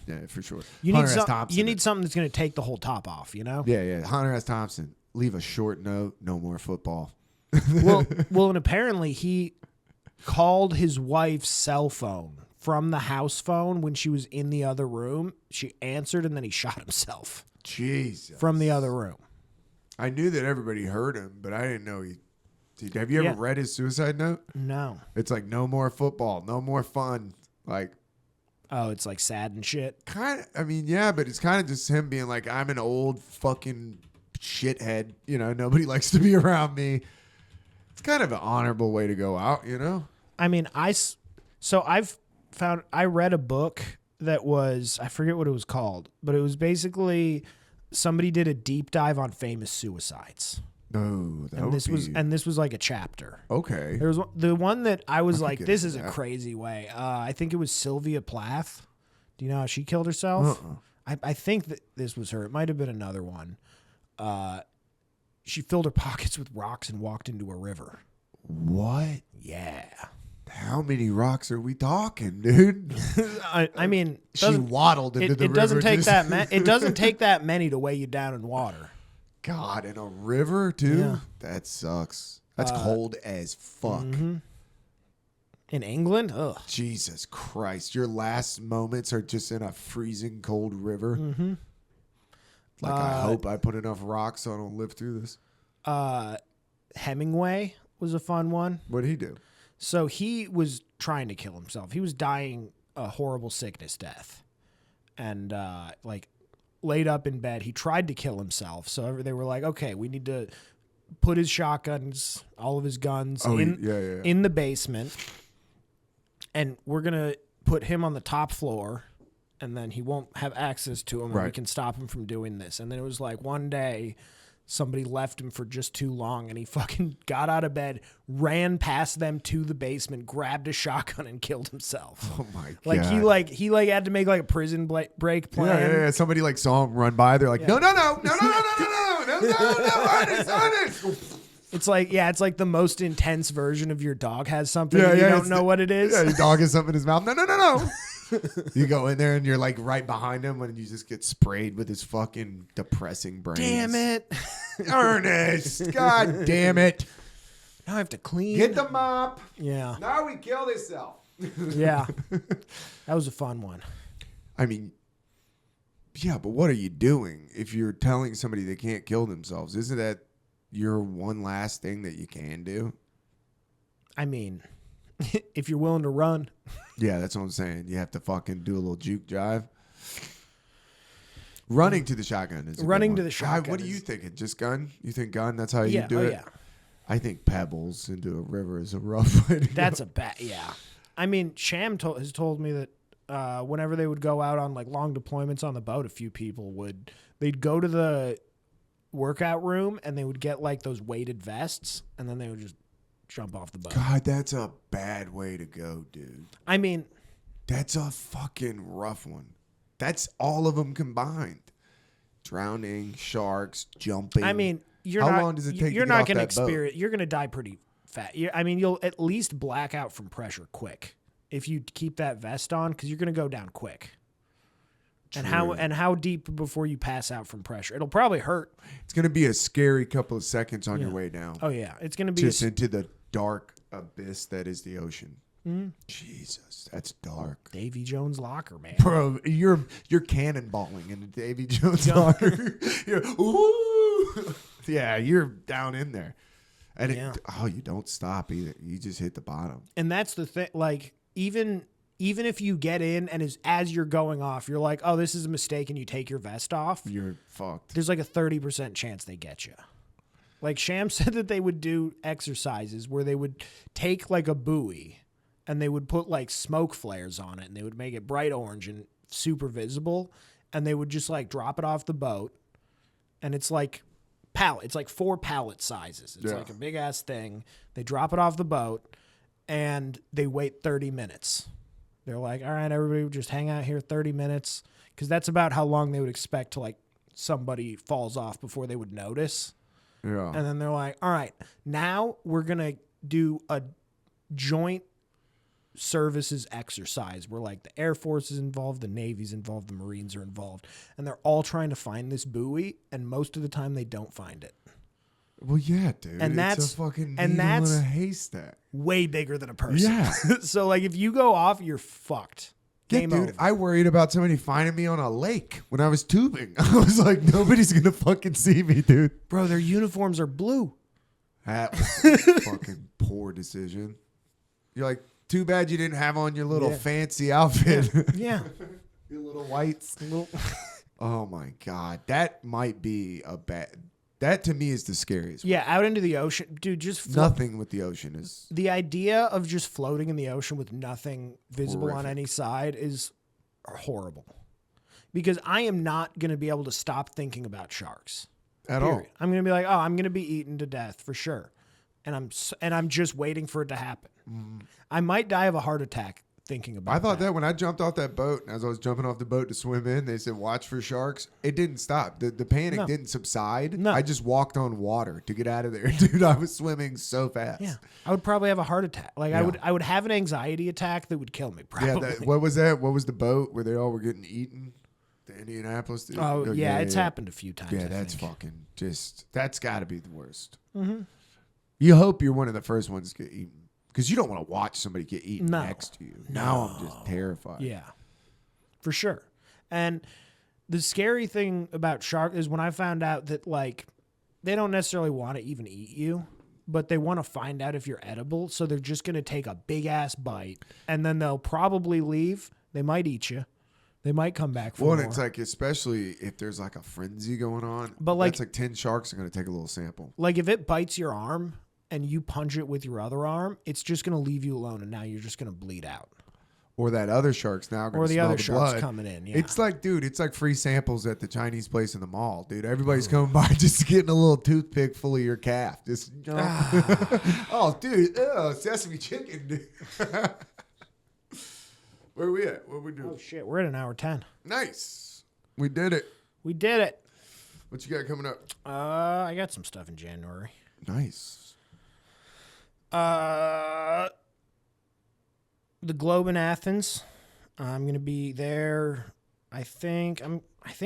Yeah, for sure. You Hunter need S. Thompson. You need something that's going to take the whole top off, Yeah. Hunter S. Thompson. Leave a short note. No more football. Well, and apparently he called his wife's cell phone from the house phone when she was in the other room. She answered, and then he shot himself. Jesus. From the other room. I knew that everybody heard him, but I didn't know he. Have you ever read his suicide note? No. It's like no more football, no more fun. Like, oh, it's like sad and shit. Kind of. I mean, yeah, but it's kind of just him being like, I'm an old fucking shithead. Nobody likes to be around me. It's kind of an honorable way to go out, I mean, I read a book that was, I forget what it was called, but it was basically somebody did a deep dive on famous suicides. No, this was like a chapter. Okay. There was the one that I was I like, this is a crazy way. I think it was Sylvia Plath. Do you know how she killed herself? I think that this was her. It might have been another one. She filled her pockets with rocks and walked into a river. What? Yeah. How many rocks are we talking, dude? I mean, she waddled into the river. It doesn't take that many to weigh you down in water. God, in a river too? Yeah. That sucks. That's cold as fuck. Mm-hmm. In England? Ugh. Jesus Christ. Your last moments are just in a freezing cold river. Mm-hmm. Like, I hope I put enough rocks so I don't live through this. Hemingway was a fun one. What did he do? So he was trying to kill himself. He was dying a horrible sickness death. And laid up in bed, he tried to kill himself. So they were like, okay, we need to put his shotguns, all of his guns in the basement. And we're going to put him on the top floor, and then he won't have access to him, and we can stop him from doing this. And then it was like one day somebody left him for just too long, and he fucking got out of bed, ran past them to the basement, grabbed a shotgun, and killed himself. Oh my God. He had to make like a prison break plan. Yeah. Somebody like saw him run by. They're like, no, honest. It's like the most intense version of your dog has something you don't know what it is. Yeah, your dog has something in his mouth. No. You go in there and you're like right behind him when you just get sprayed with his fucking depressing brains. Damn it. Ernest, God damn it. Now I have to clean. Get the mop. Yeah. Now he killed himself. Yeah. That was a fun one. I mean, yeah, but what are you doing if you're telling somebody they can't kill themselves? Isn't that your one last thing that you can do? I mean, if you're willing to run. Yeah, that's what I'm saying. You have to fucking do a little juke jive. Running to the shotgun is a running good to one. the shotgun. What are you thinking? Just gun? You think gun? That's how you do it? Yeah. I think pebbles into a river is a rough way to go. That's a bad. Yeah, I mean, has told me that whenever they would go out on like long deployments on the boat, a few people they'd go to the workout room and they would get like those weighted vests, and then they would just jump off the boat. God, that's a bad way to go, dude. I mean, That's a fucking rough one. That's all of them combined. Drowning, sharks, jumping. I mean, How long does it take to You're get not off going to that boat? experience. You're going to die pretty fast. I mean, you'll at least black out from pressure quick if you keep that vest on, because you're going to go down quick. True. And how deep before you pass out from pressure? It'll probably hurt. It's going to be a scary couple of seconds on your way down. Oh yeah, it's going to be Just into the dark abyss that is the ocean. Mhm. Jesus, that's dark. Davy Jones' locker, man. Bro, you're cannonballing in the Davy Jones locker. Ooh. Yeah, you're down in there. And Yeah. you don't stop either. You just hit the bottom. And that's the thing. Like even if you get in and as you're going off, you're like, oh, this is a mistake, and you take your vest off. You're fucked. There's like a 30% chance they get you. Like Sham said that they would do exercises where they would take like a buoy and they would put like smoke flares on it, and they would make it bright orange and super visible, and they would just like drop it off the boat, and it's like it's like 4 pallet sizes. It's like a big ass thing. They drop it off the boat and they wait 30 minutes. They're like, all right, everybody just hang out here 30 minutes, because that's about how long they would expect to like somebody falls off before they would notice. Yeah. And then they're like, all right, now we're going to do a joint services exercise where like the Air Force is involved, the Navy's involved, the Marines are involved, and they're all trying to find this buoy, and most of the time they don't find it. Well, yeah, dude. And it's a fucking needle in a haystack. Way bigger than a person. Yeah. So like if you go off, you're fucked. Yeah, Game dude, over. I worried about somebody finding me on a lake when I was tubing. I was like, nobody's going to fucking see me, dude. Bro, their uniforms are blue. That was a fucking poor decision. You're like, too bad you didn't have on your little fancy outfit. Yeah. Your little whites. Oh, my God. That might be a bad... That, to me, is the scariest one. Yeah, out into the ocean. Dude, just Nothing with the ocean is... The idea of just floating in the ocean with nothing visible on Horrific. any side is horrible. Because I am not going to be able to stop thinking about sharks. At all. I'm going to be like, oh, I'm going to be eaten to death for sure. And I'm just waiting for it to happen. I might die of a heart attack thinking about I thought that when I jumped off that boat, and as I was jumping off the boat to swim in, they said, watch for sharks. It didn't stop. The panic No. didn't subside. No. I just walked on water to get out of there. Dude, I was swimming so fast. Yeah. I would probably have a heart attack. Like Yeah. I would have an anxiety attack that would kill me probably. Yeah, what was that? What was the boat where they all were getting eaten? The Indianapolis? Oh, yeah, it's happened a few times. Yeah, I that's think. fucking just, that's got to be the worst. Mm-hmm. You hope you're one of the first ones to get eaten. Because you don't want to watch somebody get eaten No. next to you. No. Now I'm just terrified. Yeah, for sure. And the scary thing about shark is when I found out that like they don't necessarily want to even eat you, but they want to find out if you're edible. So they're just going to take a big ass bite, and then they'll probably leave. They might eat you. They might come back for Well, more. and it's like, especially if there's like a frenzy going on. But, like- that's like 10 sharks are going to take a little sample. Like if it bites your arm and you punch it with your other arm, it's just going to leave you alone, and now you're just going to bleed out. Or that other shark's now going Or to the smell other the shark's blood. coming in. Yeah. It's like, dude, it's like free samples at the Chinese place in the mall, dude. Everybody's coming by just getting a little toothpick full of your calf. Just, you know. Oh, dude, sesame chicken, dude. Where we at? What we doing? Oh shit, we're at an hour 10. Nice. We did it. We did it. What you got coming up? I got some stuff in January. Nice. The Globe in Athens. I'm gonna be there. I think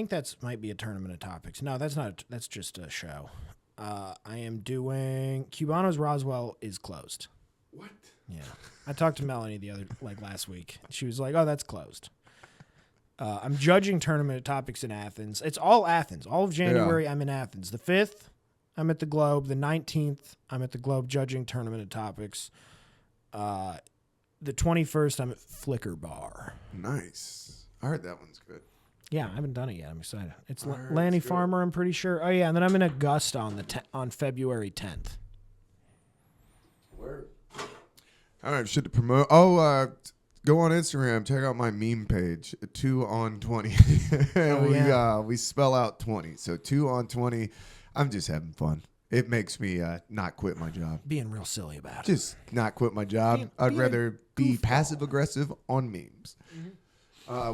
that's might be a tournament of topics. No, that's not. That's just a show. I am doing Cubanos Roswell is closed. What? Yeah, I talked to Melanie last week. She was like, "Oh, that's closed." I'm judging tournament of topics in Athens. It's all Athens. All of January, I'm in Athens. The 5th, I'm at the Globe. The 19th, I'm at the Globe judging tournament of topics. The 21st, I'm at Flicker Bar. Nice. I heard that one's good. Yeah, I haven't done it yet. I'm excited. It's All right, Lanny that's good. Farmer, I'm pretty sure. Oh, yeah, and then I'm in Augusta on February 10th. I don't have shit to promote. Oh, go on Instagram. Check out my meme page. 2 on 20. We spell out 20. So 2 on 20. I'm just having fun. It makes me not quit my job. Being real silly about it. Just not quit my job. I'd rather be passive aggressive on memes.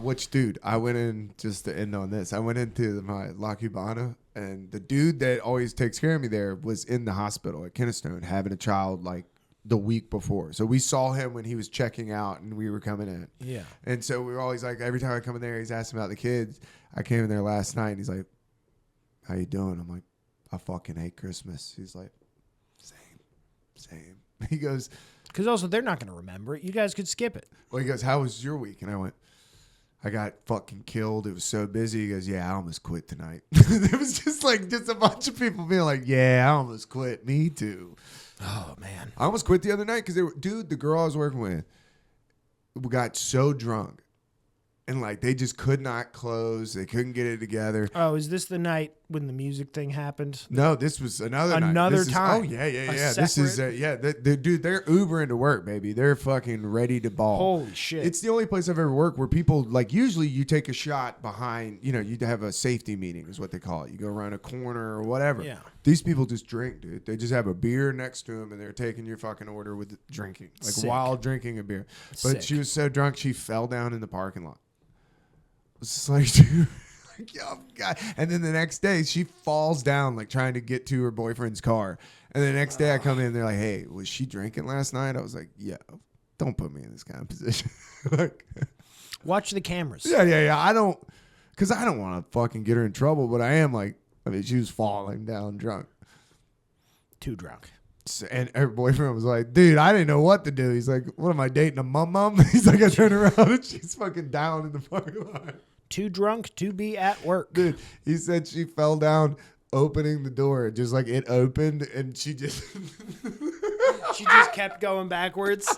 Which, dude, I went in, just to end on this, I went into my La Cubana, and the dude that always takes care of me there was in the hospital at Kennestone having a child like the week before. So we saw him when he was checking out and we were coming in. Yeah. And so we were always like, every time I come in there, he's asking about the kids. I came in there last night and he's like, how you doing? I'm like, I fucking hate Christmas. He's like, same. He goes, because also they're not going to remember it. You guys could skip it. well, he goes, how was your week? And I went, I got fucking killed. It was so busy. He goes, yeah, I almost quit tonight. It was just a bunch of people being like, yeah, I almost quit. Me too. Oh, man. I almost quit the other night because the girl I was working with got so drunk. And like they just could not close. They couldn't get it together. Oh, is this the night when the music thing happened? No, this was another time. Oh yeah. This is dude. They're Ubering to work, baby. They're fucking ready to ball. Holy shit! It's the only place I've ever worked where people like usually you take a shot behind. You know, you have a safety meeting is what they call it. You go around a corner or whatever. Yeah. These people just drink, dude. They just have a beer next to them and they're taking your fucking order with drinking, like Sick. while drinking a beer. But Sick. she was so drunk she fell down in the parking lot. It's just like, dude, like, oh God. And then the next day, she falls down, like trying to get to her boyfriend's car. And the next day, I come in, they're like, "Hey, was she drinking last night?" I was like, "Yeah, don't put me in this kind of position." Like, watch the cameras. Yeah. I don't want to fucking get her in trouble, but I am like, I mean, she was falling down drunk. Too drunk. And her boyfriend was like, dude, I didn't know what to do. He's like, what am I dating, a mum? He's like, I turn around and she's fucking down in the parking lot. Too drunk to be at work. Dude, he said she fell down opening the door. Just like it opened and she just... She just kept going backwards.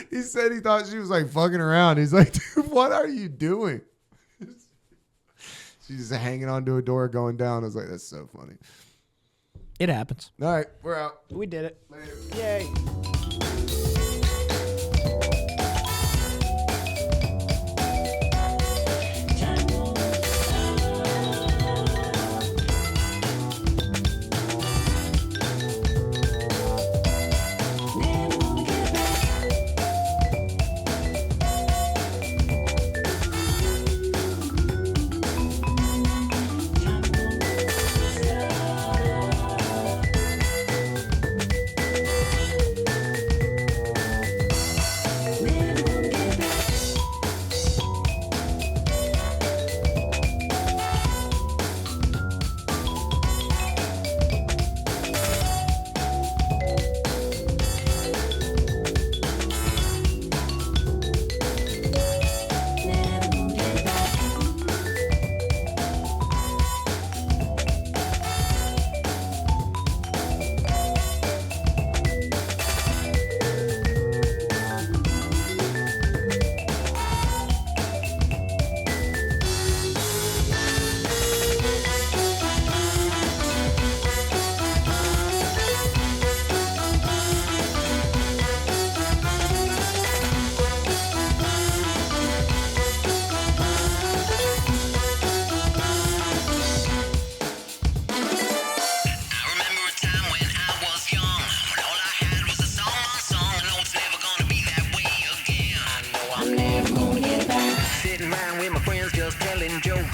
He said he thought she was like fucking around. He's like, dude, what are you doing? She's just hanging onto a door going down. I was like, that's so funny. It happens. All right, we're out. We did it. Later. Yay.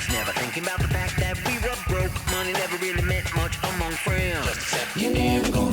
Never thinking about the fact that we were broke. Money never really meant much among friends. You're never gonna